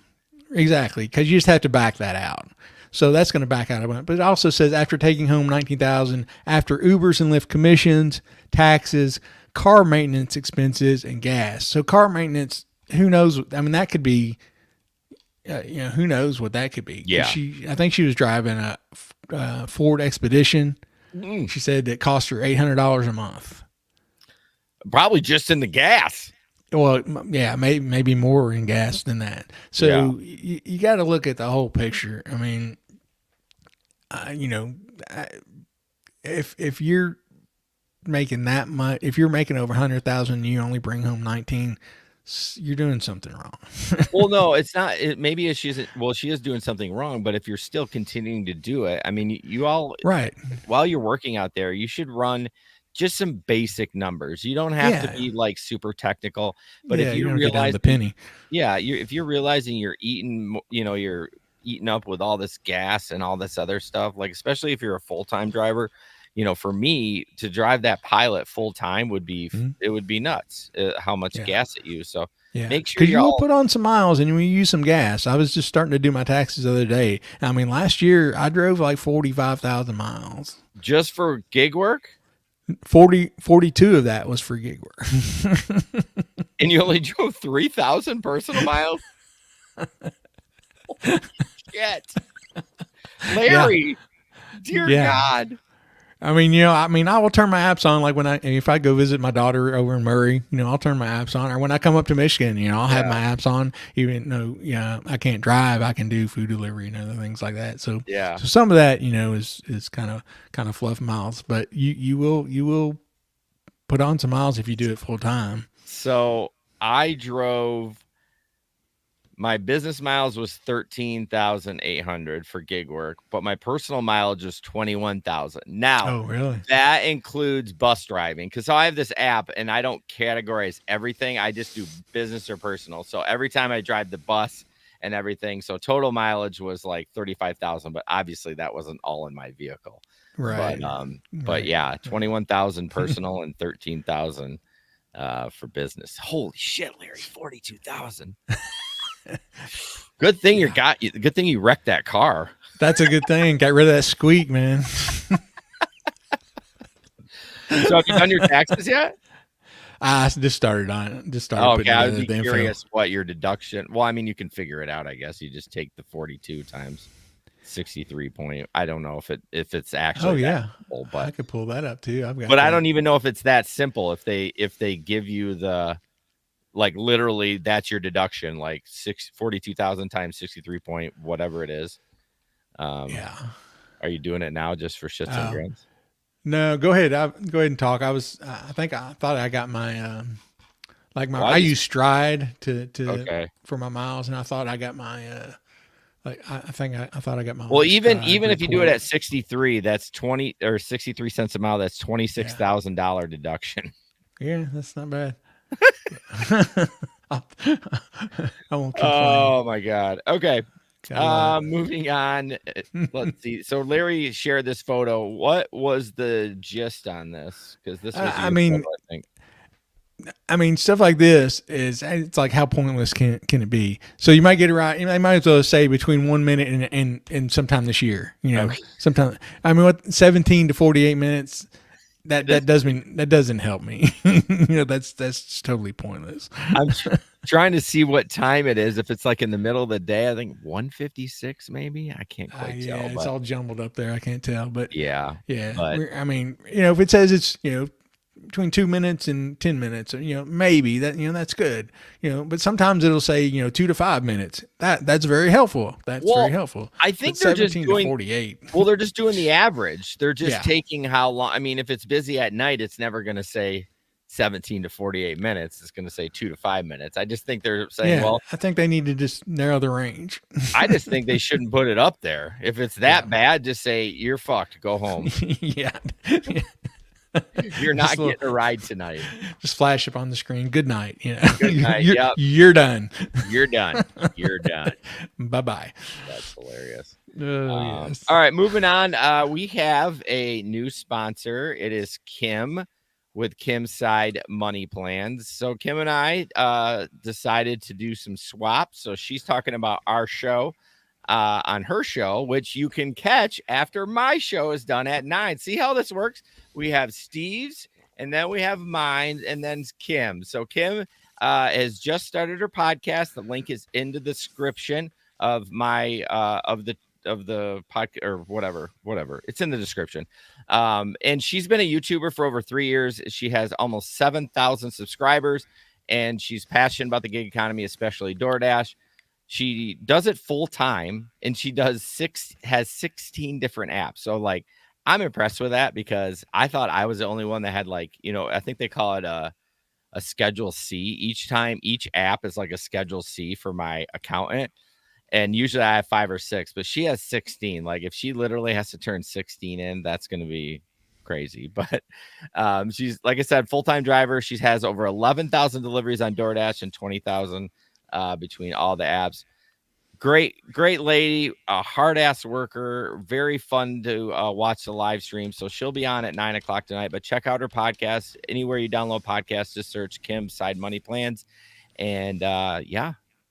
Exactly, because you just have to back that out. So that's going to back out of it. But it also says after taking home $19,000 after Ubers and Lyft commissions, taxes, car maintenance expenses, and gas. So car maintenance, who knows? I mean, that could be, who knows what that could be? Yeah. I think she was driving a Ford Expedition. She said that cost her $800 a month. Probably just in the gas. Well, yeah, maybe more in gas than that. So you got to look at the whole picture. I mean, if you're making that much, if you're making over 100,000 and you only bring home 19, you're doing something wrong. Well, no, it's not. Maybe she is doing something wrong, but if you're still continuing to do it, I mean, you all, while you're working out there, you should run just some basic numbers. You don't have to be like super technical, but if you realize the penny, if you're realizing you're eating, you're eating up with all this gas and all this other stuff, like, especially if you're a full-time driver, for me to drive that Pilot full time would be, it would be nuts how much gas it used. So make sure you will put on some miles and you use some gas. I was just starting to do my taxes the other day. I mean, last year I drove like 45,000 miles just for gig work. 42 of that was for gig work. And you only drove 3,000 personal miles? Holy shit. Larry, dear God. I mean, I will turn my apps on, like if I go visit my daughter over in Murray, I'll turn my apps on, or when I come up to Michigan, I'll have my apps on, even though, I can't drive, I can do food delivery and other things like that. So, so some of that, is kind of fluff miles, but you will put on some miles if you do it full time. So I drove, my business miles was 13,800 for gig work, but my personal mileage was 21,000. Now, really? That includes bus driving, because I have this app and I don't categorize everything. I just do business or personal. So every time I drive the bus and everything, so total mileage was like 35,000, but obviously that wasn't all in my vehicle. Right. But yeah, 21,000 personal and 13,000 for business. Holy shit, Larry, 42,000. Good thing good thing you wrecked that car. That's a good thing. Got rid of that squeak, man. So have you done your taxes yet? I just started on it. Okay, I would be curious what your deduction. Well, I mean, you can figure it out, I guess. You just take the 42 times. 63 point. I don't know if it's actually Oh yeah, simple, I but could pull that up too. I've got. But that. I don't even know if it's that simple. If they give you the like literally that's your deduction, like 42,000 times 63 point whatever it is. Yeah. Are you doing it now just for shits and grins? No, go ahead. Go ahead and talk. I thought I got my I use Stride to for my miles, and I thought I got my I thought I got my. Well, even if you do it at 63, that's 20 or 63 cents a mile. That's $26,000 deduction. Yeah, that's not bad. I won't complain. Oh my God. Okay. Moving on. Let's see. So Larry shared this photo. What was the gist on this? Because this was photo, I mean, stuff like this it's like how pointless can it be? So you might get it right. You might as well say between 1 minute and sometime this year. Sometime. I mean, 17 to 48 minutes. That doesn't help me. That's totally pointless. I'm trying to see what time it is. If it's like in the middle of the day, I think 1:56 maybe. I can't quite tell. Yeah, it's all jumbled up there. I can't tell, but yeah. But, I mean, if it says it's between 2 minutes and 10 minutes, maybe that's good. But sometimes it'll say 2 to 5 minutes. That's very helpful. Very helpful. I think they're just doing 48. Well, they're just doing the average. They're just taking how long. I mean, if it's busy at night, it's never going to say 17 to 48 minutes. It's going to say 2 to 5 minutes. I just think they're saying, well, I think they need to just narrow the range. I just think they shouldn't put it up there. If it's that bad, just say you're fucked. Go home. Yeah. You're not getting a ride tonight. Just flash up on the screen. Good night. Good night. You're done. You're done. You're done. Bye-bye. That's hilarious. Yes. All right, moving on. We have a new sponsor. It is Kim with Kim's Side Money Plans. So Kim and I decided to do some swaps. So she's talking about our show on her show, which you can catch after my show is done at 9. See how this works? We have Steve's, and then we have mine, and then Kim. So Kim has just started her podcast. The link is in the description of my of the podcast or whatever. It's in the description. And she's been a YouTuber for over 3 years. She has almost 7,000 subscribers, and she's passionate about the gig economy, especially DoorDash. She does it full time, and she has 16 different apps. So like, I'm impressed with that because I thought I was the only one that had I think they call it a Schedule C. Each app is like a Schedule C for my accountant. And usually I have 5 or 6, but she has 16. Like if she literally has to turn 16 in, that's going to be crazy. But she's, like I said, full-time driver. She has over 11,000 deliveries on DoorDash and 20,000 between all the apps. Great lady, a hard-ass worker, very fun to watch the live stream. So she'll be on at 9:00 tonight, but check out her podcast. Anywhere you download podcasts, just search Kim's Side Money Plans. And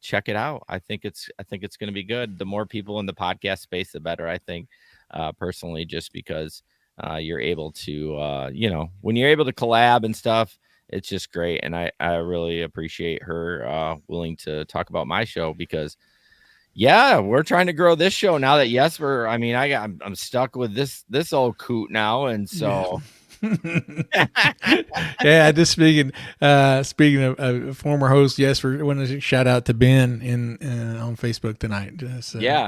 check it out. I think it's going to be good. The more people in the podcast space, the better, I think, personally, just because you're able to, when you're able to collab and stuff, it's just great. And I really appreciate her willing to talk about my show because, we're trying to grow this show now that, I'm stuck with this old coot now. And so, just speaking of a former host, we want to shout out to Ben on Facebook tonight.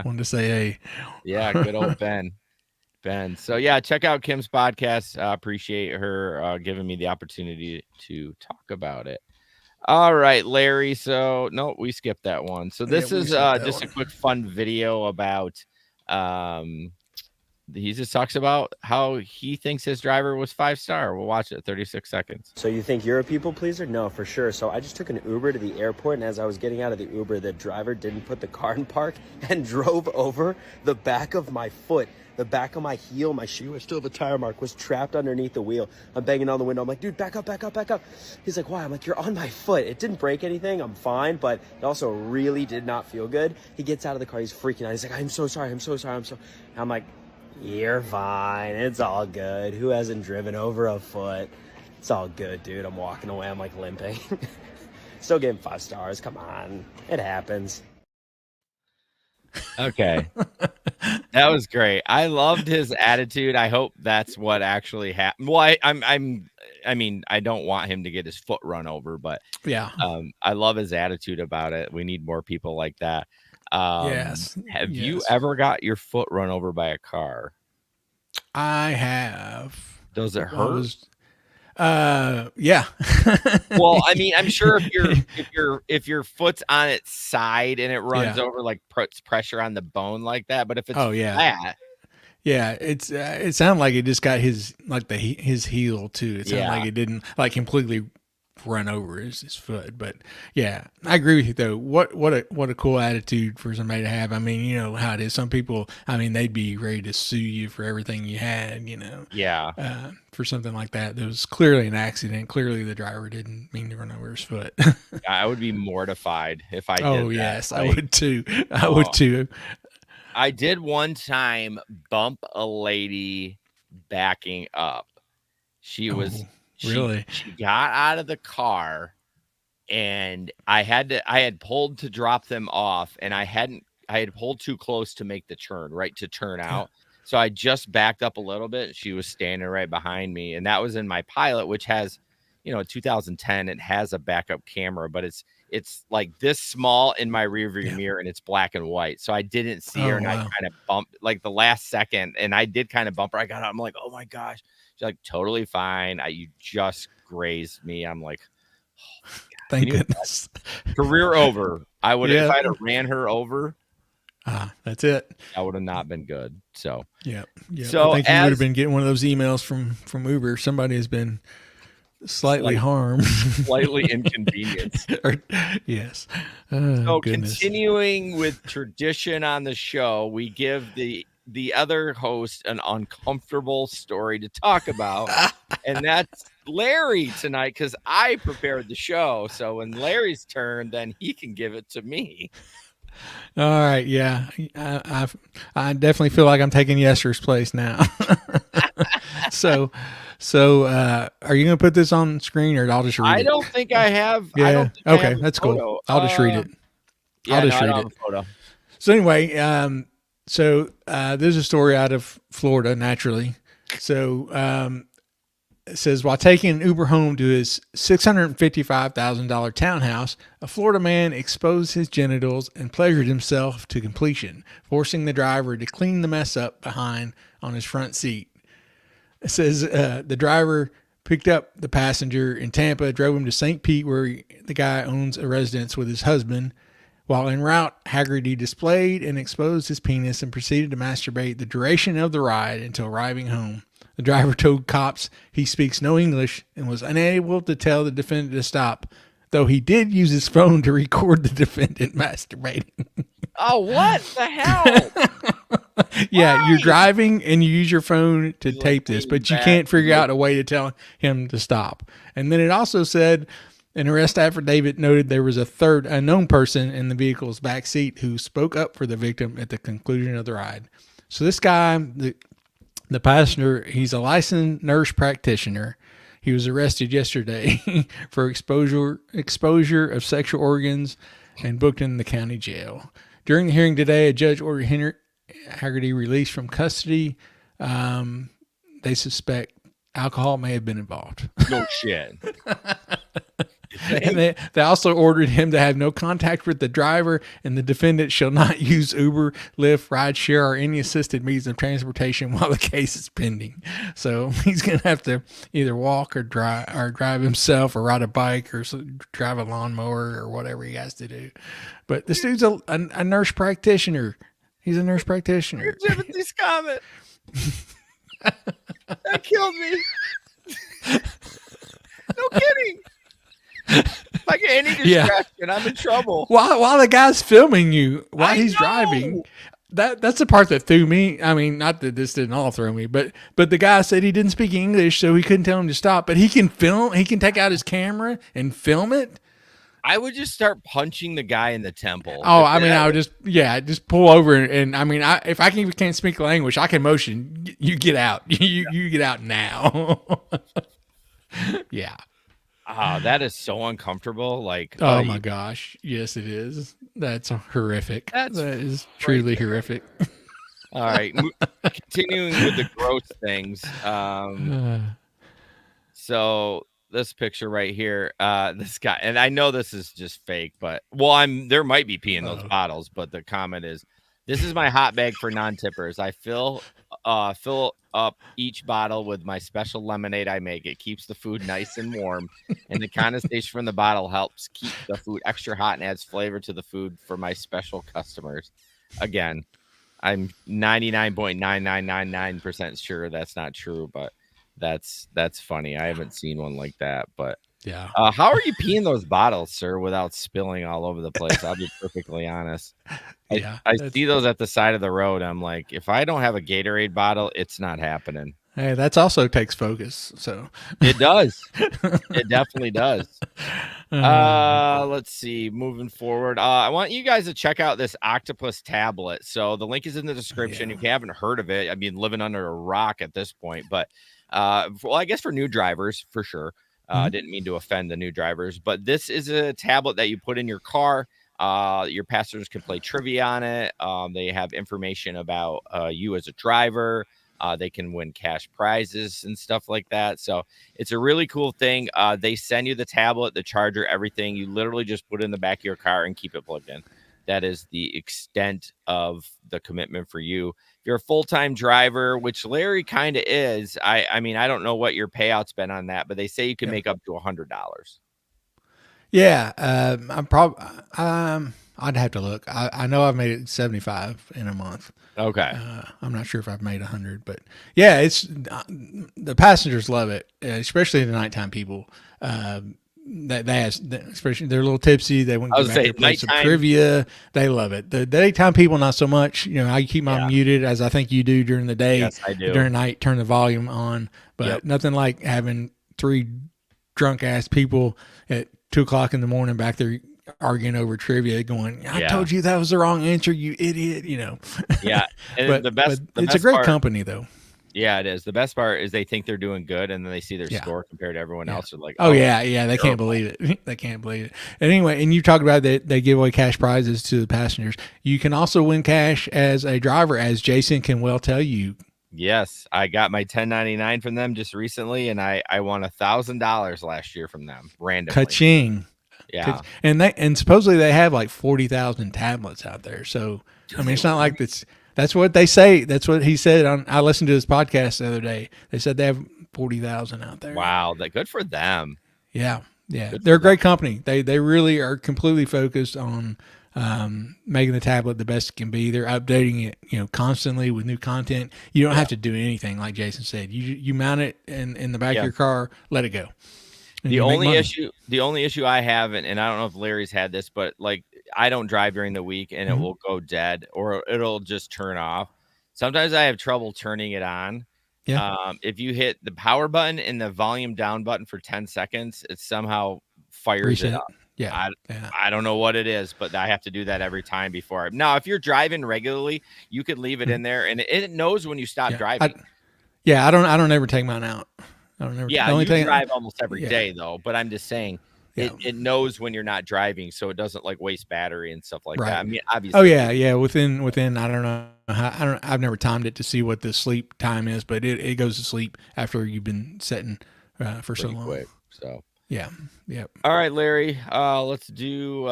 Wanted to say hey. Yeah, good old Ben. So check out Kim's podcast. Appreciate her giving me the opportunity to talk about it. All right, Larry. So no, we skipped that one. So this is just a quick fun video about he just talks about how he thinks his driver was 5-star. We'll watch it. 36 seconds. So you think you're a people pleaser? No, for sure. So I just took an Uber to the airport, and as I was getting out of the Uber, the driver didn't put the car in park and drove over the back of my foot. The back of my heel, my shoe, I still have a tire mark, was trapped underneath the wheel. I'm banging on the window. I'm like, dude, back up, back up, back up. He's like, why? I'm like, you're on my foot. It didn't break anything. I'm fine, but it also really did not feel good. He gets out of the car. He's freaking out. He's like, I'm so sorry. I'm like, you're fine. It's all good. Who hasn't driven over a foot? It's all good, dude. I'm walking away. I'm like limping. Still getting 5 stars. Come on. It happens. Okay. That was great. I loved his attitude. I hope that's what actually happened. Well, I mean, I don't want him to get his foot run over, but Yeah. I love his attitude about it. We need more people like that. Yes. Have you Yes. ever got your foot run over by a car? I have. Does it I hurt? was, yeah. Well, I mean, I'm sure if your foot's on its side and it runs Yeah. over, like puts pressure on the bone like that. But if it's yeah. flat, Yeah, it sounded like it just got his his heel too. It sounded like it didn't like completely run over his foot. But yeah, I agree with you though. What a cool attitude for somebody to have. I mean, you know how it is. Some people, I mean, they'd be ready to sue you for everything you had. You know, for something like that. There was clearly an accident. Clearly, the driver didn't mean to run over his foot. I would be mortified if I did. Oh that. yes, like, I would too. I would too. I did one time bump a lady backing up. She was really. She got out of the car, and I had pulled to drop them off, and I had pulled too close to make the turn, right, to turn out. So I just backed up a little bit. She was standing right behind me, and that was in my Pilot, which has, 2010. It has a backup camera, but it's like this small in my rearview mirror, and it's black and white. So I didn't see her, and I kind of bumped like the last second, and I did kind of bump her. I got out. I'm like, oh my gosh. She's like, totally fine. You just grazed me. I'm like, oh my God. Thank goodness. Career over. I would if I'd have ran her over. That's it. That would have not been good. So yeah. So I think you would have been getting one of those emails from Uber. Somebody has been slightly harmed, slightly inconvenienced. Yes. So continuing with tradition on the show, we give the other host an uncomfortable story to talk about, and that's Larry tonight, because I prepared the show. So when Larry's turn, then he can give it to me. All right, yeah, I definitely feel like I'm taking Yester's place now. So, are you going to put this on screen, or I'll just read it? I don't think I have. Yeah. Okay, that's cool. I'll just read it. Yeah, I'll just read it. Photo. So anyway, there's a story out of Florida, naturally. So, it says, while taking an Uber home to his $655,000 townhouse, a Florida man exposed his genitals and pleasured himself to completion, forcing the driver to clean the mess up behind on his front seat. It says the driver picked up the passenger in Tampa, drove him to St. Pete, where the guy owns a residence with his husband. While en route, Haggerty displayed and exposed his penis and proceeded to masturbate the duration of the ride until arriving home. The driver told cops he speaks no English and was unable to tell the defendant to stop, though he did use his phone to record the defendant masturbating. Oh, what the hell? Yeah, Why? You're driving and you use your phone to tape this, but you can't figure out a way to tell him to stop. And then it also said an arrest affidavit noted there was a third unknown person in the vehicle's back seat who spoke up for the victim at the conclusion of the ride. So this guy, the passenger, he's a licensed nurse practitioner. He was arrested yesterday for exposure of sexual organs and booked in the county jail. During the hearing today, a judge ordered Haggerty released from custody. They suspect alcohol may have been involved. No shit. And they also ordered him to have no contact with the driver, and the defendant shall not use Uber, Lyft, rideshare, or any assisted means of transportation while the case is pending. So he's going to have to either walk or drive himself, or ride a bike, or drive a lawnmower, or whatever he has to do. But this dude's a nurse practitioner. He's a nurse practitioner. Timothy's comment. That killed me. No kidding. If I get any distraction, I'm in trouble. While the guy's filming you, while he's driving, that's the part that threw me. I mean, not that this didn't all throw me, but the guy said he didn't speak English, so he couldn't tell him to stop. But he can film. He can take out his camera and film it. I would just start punching the guy in the temple. Oh, I mean, I would just pull over and I mean, if I can't speak the language, I can motion. You get out. You get out now. Yeah. Oh, that is so uncomfortable. Like, oh my gosh. Yes, it is. That's horrific. That is right truly horrific. All right, continuing with the gross things. So this picture right here, this guy, and I know this is just fake, but there might be pee in those bottles, but the comment is, "This is my hot bag for non-tippers. I fill up each bottle with my special lemonade I make. It keeps the food nice and warm, and the condensation from the bottle helps keep the food extra hot and adds flavor to the food for my special customers." Again, I'm 99.9999% sure that's not true, but that's funny. I haven't seen one like that, but yeah. How are you peeing those bottles, sir, without spilling all over the place? I'll be perfectly honest. I see those at the side of the road. I'm like, if I don't have a Gatorade bottle, it's not happening. Hey, that's also takes focus. So it does. It definitely does. Let's see. Moving forward, I want you guys to check out this Octopus tablet. So the link is in the description. If you haven't heard of it, I mean, living under a rock at this point. But well, I guess for new drivers, for sure. Didn't mean to offend the new drivers, but this is a tablet that you put in your car. Your passengers can play trivia on it. They have information about you as a driver. They can win cash prizes and stuff like that. So it's a really cool thing. They send you the tablet, the charger, everything. You literally just put it in the back of your car and keep it plugged in. That is the extent of the commitment for you. If you're a full-time driver, which Larry kind of is, I mean, I don't know what your payout's been on that, but they say you can make up to $100. Yeah, I'd have to look. I know I've made it 75 in a month. Okay. I'm not sure if I've made 100, but yeah, it's the passengers love it, especially the nighttime people. Especially they're a little tipsy. They want to go back and play some trivia. They love it. The daytime people, not so much. You know, I keep mine muted, as I think you do during the day. Yes, I do. During the night, turn the volume on. But nothing like having 3 drunk ass people at 2:00 in the morning back there arguing over trivia, going, "I told you that was the wrong answer, you idiot." You know. Yeah, and but it's a great company, though. Yeah, it is. The best part is they think they're doing good, and then they see their score compared to everyone else. They're like, oh yeah, they can't believe it. They can't believe it. And anyway, and you talked about that they give away cash prizes to the passengers. You can also win cash as a driver, as Jason can well tell you. Yes, I got my 1099 from them just recently, and I won $1,000 last year from them randomly. Ka-ching. Yeah, and supposedly they have like 40,000 tablets out there. So I mean, it's not like that's what they say. That's what he said. I listened to his podcast the other day. They said they have 40,000 out there. Wow, good for them. Yeah. They're a great company. They really are completely focused on making the tablet the best it can be. They're updating it, constantly with new content. You don't have to do anything, like Jason said. You mount it in the back of your car, let it go. The only issue I have, and I don't know if Larry's had this, but like I don't drive during the week, and it will go dead or it'll just turn off. Sometimes I have trouble turning it on. Yeah. If you hit the power button and the volume down button for 10 seconds, it somehow fires it up. Yeah. I don't know what it is, but I have to do that every time before. Now, if you're driving regularly, you could leave it in there, and it knows when you stop driving. I don't ever take mine out. I don't ever. Yeah, you drive almost every day though, but I'm just saying it knows when you're not driving, so it doesn't like waste battery and stuff like that. I mean, obviously. Oh yeah. Within I don't know. I've never timed it to see what the sleep time is, but it goes to sleep after you've been setting for so long. Quick, so yeah. All right, Larry. Let's do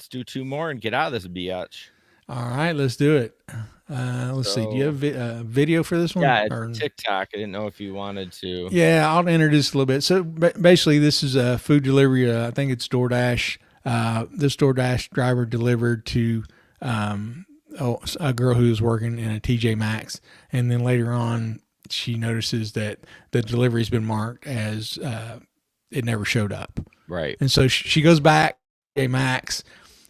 2 more and get out of this biatch. All right, let's do it. Let's see. Do you have a video for this one? Yeah, it's TikTok. I didn't know if you wanted to. Yeah, I'll introduce a little bit. So basically, this is a food delivery. I think it's DoorDash. This DoorDash driver delivered to a girl who was working in a TJ Maxx, and then later on, she notices that the delivery's been marked as it never showed up. Right. And so she goes back to Max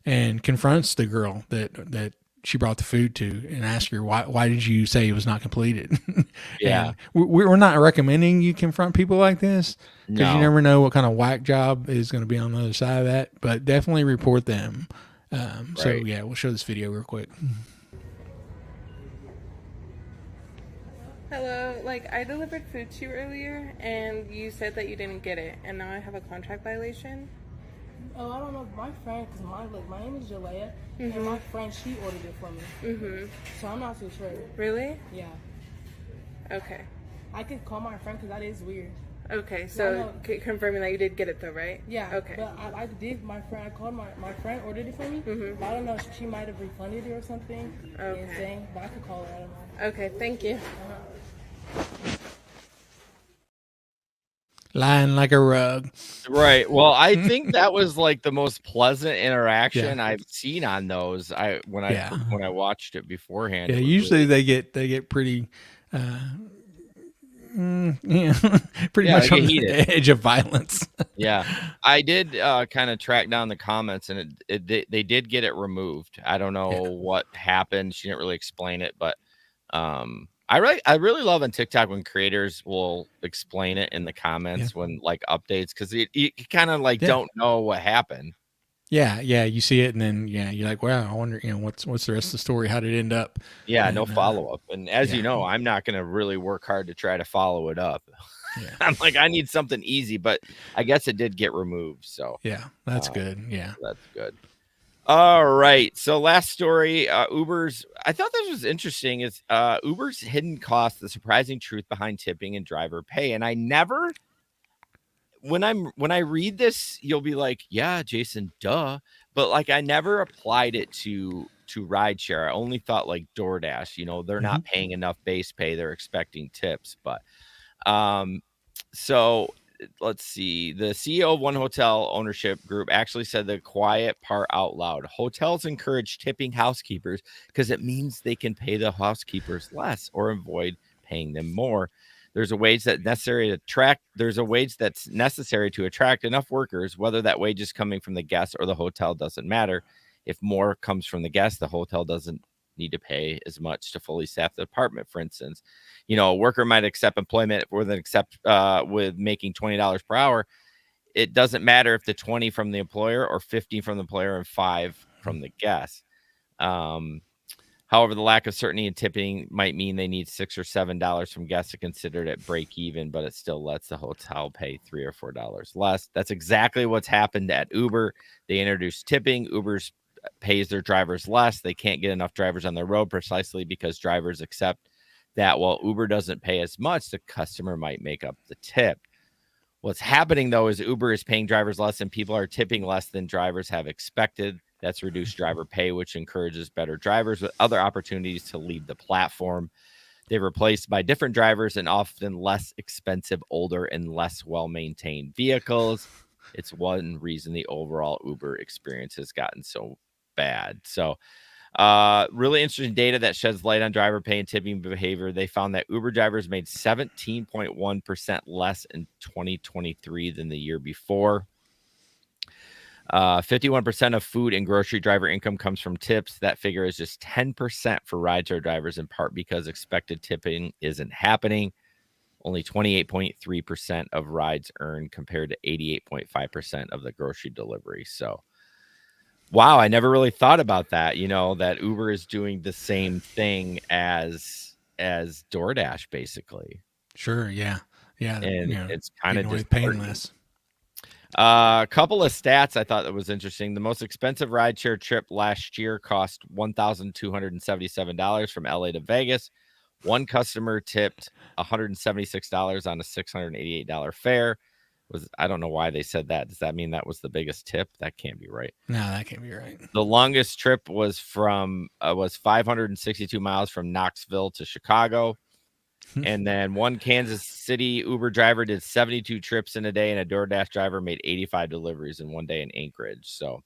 and confronts the girl that she brought the food to and asks her, why did you say it was not completed? Yeah. We're not recommending you confront people like this, because you never know what kind of whack job is going to be on the other side of that, but definitely report them. So yeah, we'll show this video real quick. Hello, I delivered food to you earlier and you said that you didn't get it, and now I have a contract violation. Oh, I don't know. My friend, because my name is Jalea, and my friend, she ordered it for me. So I'm not too sure. Really? Yeah. Okay. I could call my friend because that is weird. Okay, so confirming that you did get it though, right? Yeah. Okay. But I did. I called my friend, ordered it for me. But I don't know. She might have refunded it or something. Okay. Insane. But I could call her. I don't know. Okay, thank you. Lying like a rug. Right. Well, I think that was like the most pleasant interaction I've seen on those. When I watched it beforehand. Yeah, usually they get pretty pretty much on the edge of violence. Yeah, I did kind of track down the comments, and they did get it removed. I don't know what happened. She didn't really explain it, but I really love on TikTok when creators will explain it in the comments when like updates, because you kind of like don't know what happened. Yeah, you see it, and then you're like, wow, I wonder, what's the rest of the story? How did it end up? Yeah, and no follow up. And as you know, I'm not going to really work hard to try to follow it up. Yeah. I'm like, I need something easy, but I guess it did get removed. So yeah, that's good. Yeah, that's good. All right. So last story, Uber's. I thought this was interesting. Is Uber's hidden cost, the surprising truth behind tipping and driver pay. And I never. When I read this, you'll be like, yeah, Jason, duh. But like, I never applied it to rideshare. I only thought like DoorDash, they're not paying enough base pay. They're expecting tips. But so let's see. The CEO of one hotel ownership group actually said the quiet part out loud. Hotels encourage tipping housekeepers because it means they can pay the housekeepers less or avoid paying them more. There's a wage that's necessary to attract enough workers, whether that wage is coming from the guest or the hotel doesn't matter. If more comes from the guest, the hotel doesn't need to pay as much to fully staff the apartment. For instance, a worker might accept employment with making $20 per hour. It doesn't matter if the 20 from the employer or 15 from the employer and 5 from the guest. However, the lack of certainty in tipping might mean they need $6 or $7 from guests to consider it at break even, but it still lets the hotel pay $3 or $4 less. That's exactly what's happened at Uber. They introduced tipping. Uber's pays their drivers less. They can't get enough drivers on the road precisely because drivers accept that while Uber doesn't pay as much, the customer might make up the tip. What's happening, though, is Uber is paying drivers less and people are tipping less than drivers have expected. That's reduced driver pay, which encourages better drivers with other opportunities to leave the platform. They're replaced by different drivers and often less expensive, older, and less well-maintained vehicles. It's one reason the overall Uber experience has gotten so bad. So really interesting data that sheds light on driver pay and tipping behavior. They found that Uber drivers made 17.1% less in 2023 than the year before. 51% of food and grocery driver income comes from tips. That figure is just 10% for rideshare drivers, in part because expected tipping isn't happening. Only 28.3% of rides earned compared to 88.5% of the grocery delivery. So, wow, I never really thought about that, that Uber is doing the same thing as DoorDash, basically. Sure, yeah. Yeah. And it's kind of just paying less. A couple of stats I thought that was interesting. The most expensive rideshare trip last year cost $1,277 from LA to Vegas. One customer tipped $176 on a $688 fare. I don't know why they said that. Does that mean that was the biggest tip? That can't be right. No, that can't be right. The longest trip was 562 miles from Knoxville to Chicago. And then one Kansas City Uber driver did 72 trips in a day, and a DoorDash driver made 85 deliveries in one day in Anchorage. So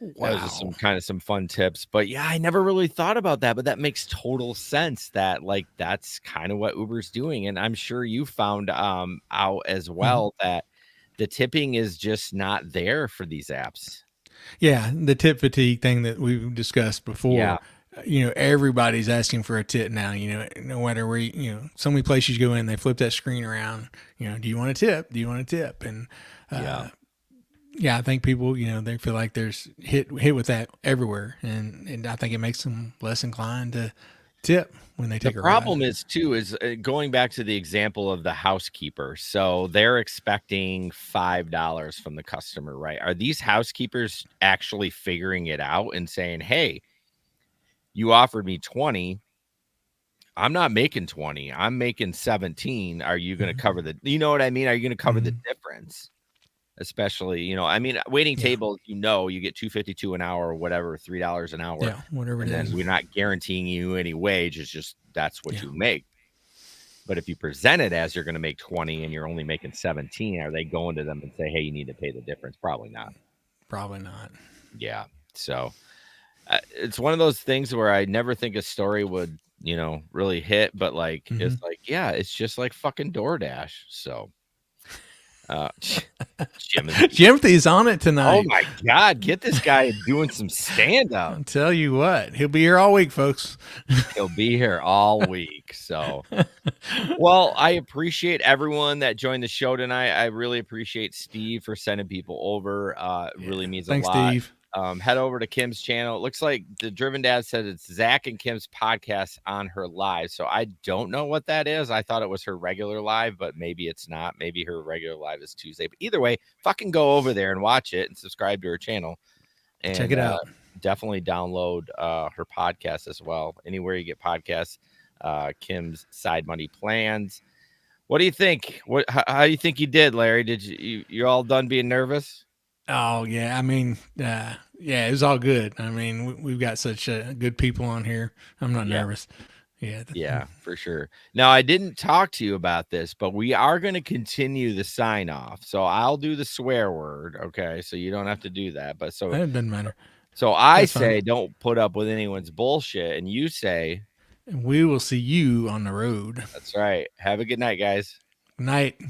that was just some fun tips. But yeah, I never really thought about that, but that makes total sense that like that's kind of what Uber's doing. And I'm sure you found out as well that the tipping is just not there for these apps. Yeah, the tip fatigue thing that we've discussed before. Yeah. Everybody's asking for a tip now, no matter where, so many places you go in, they flip that screen around, do you want a tip? Do you want a tip? And, I think people, they feel like there's hit with that everywhere. And I think it makes them less inclined to tip when they take The a problem ride. is too is going back to the example of the housekeeper. So they're expecting $5 from the customer, right? Are these housekeepers actually figuring it out and saying, "Hey, you offered me 20. I'm not making 20. I'm making 17. Are you going to cover the, you know what I mean? Are you going to cover the difference?" Especially, I mean, waiting tables, you get 2.52 an hour or whatever, $3 an hour. Yeah, whatever it And then is. we're not guaranteeing you any wage. It's just that's what you make. But if you present it as you're going to make 20 and you're only making 17, are they going to them and say, "Hey, you need to pay the difference"? Probably not. Probably not. Yeah. So it's one of those things where I never think a story would, really hit, but like, it's like, yeah, it's just like fucking DoorDash. So, Jimothy's on it tonight. Oh my God, get this guy doing some stand up. I'll tell you what, he'll be here all week, folks. He'll be here all week. So, well, I appreciate everyone that joined the show tonight. I really appreciate Steve for sending people over. It really means Thanks, a lot. Steve. Head over to Kim's channel. It looks like the Driven Dad said it's Zach and Kim's podcast on her live. So I don't know what that is. I thought it was her regular live, but maybe it's not. Maybe her regular live is Tuesday. But either way, fucking go over there and watch it and subscribe to her channel. And check it out. Definitely download her podcast as well. Anywhere you get podcasts, Kim's Side Money Plans. What do you think? How do you think you did, Larry? Did you all done being nervous? Oh yeah, I mean, yeah, it was all good. I mean, we've got such good people on here. I'm not nervous. Yeah, for sure. Now, I didn't talk to you about this, but we are going to continue the sign off. So I'll do the swear word. Okay, so you don't have to do that. But so it doesn't matter. So I That's say, fine. Don't put up with anyone's bullshit, and you say, we will see you on the road. That's right. Have a good night, guys. Night.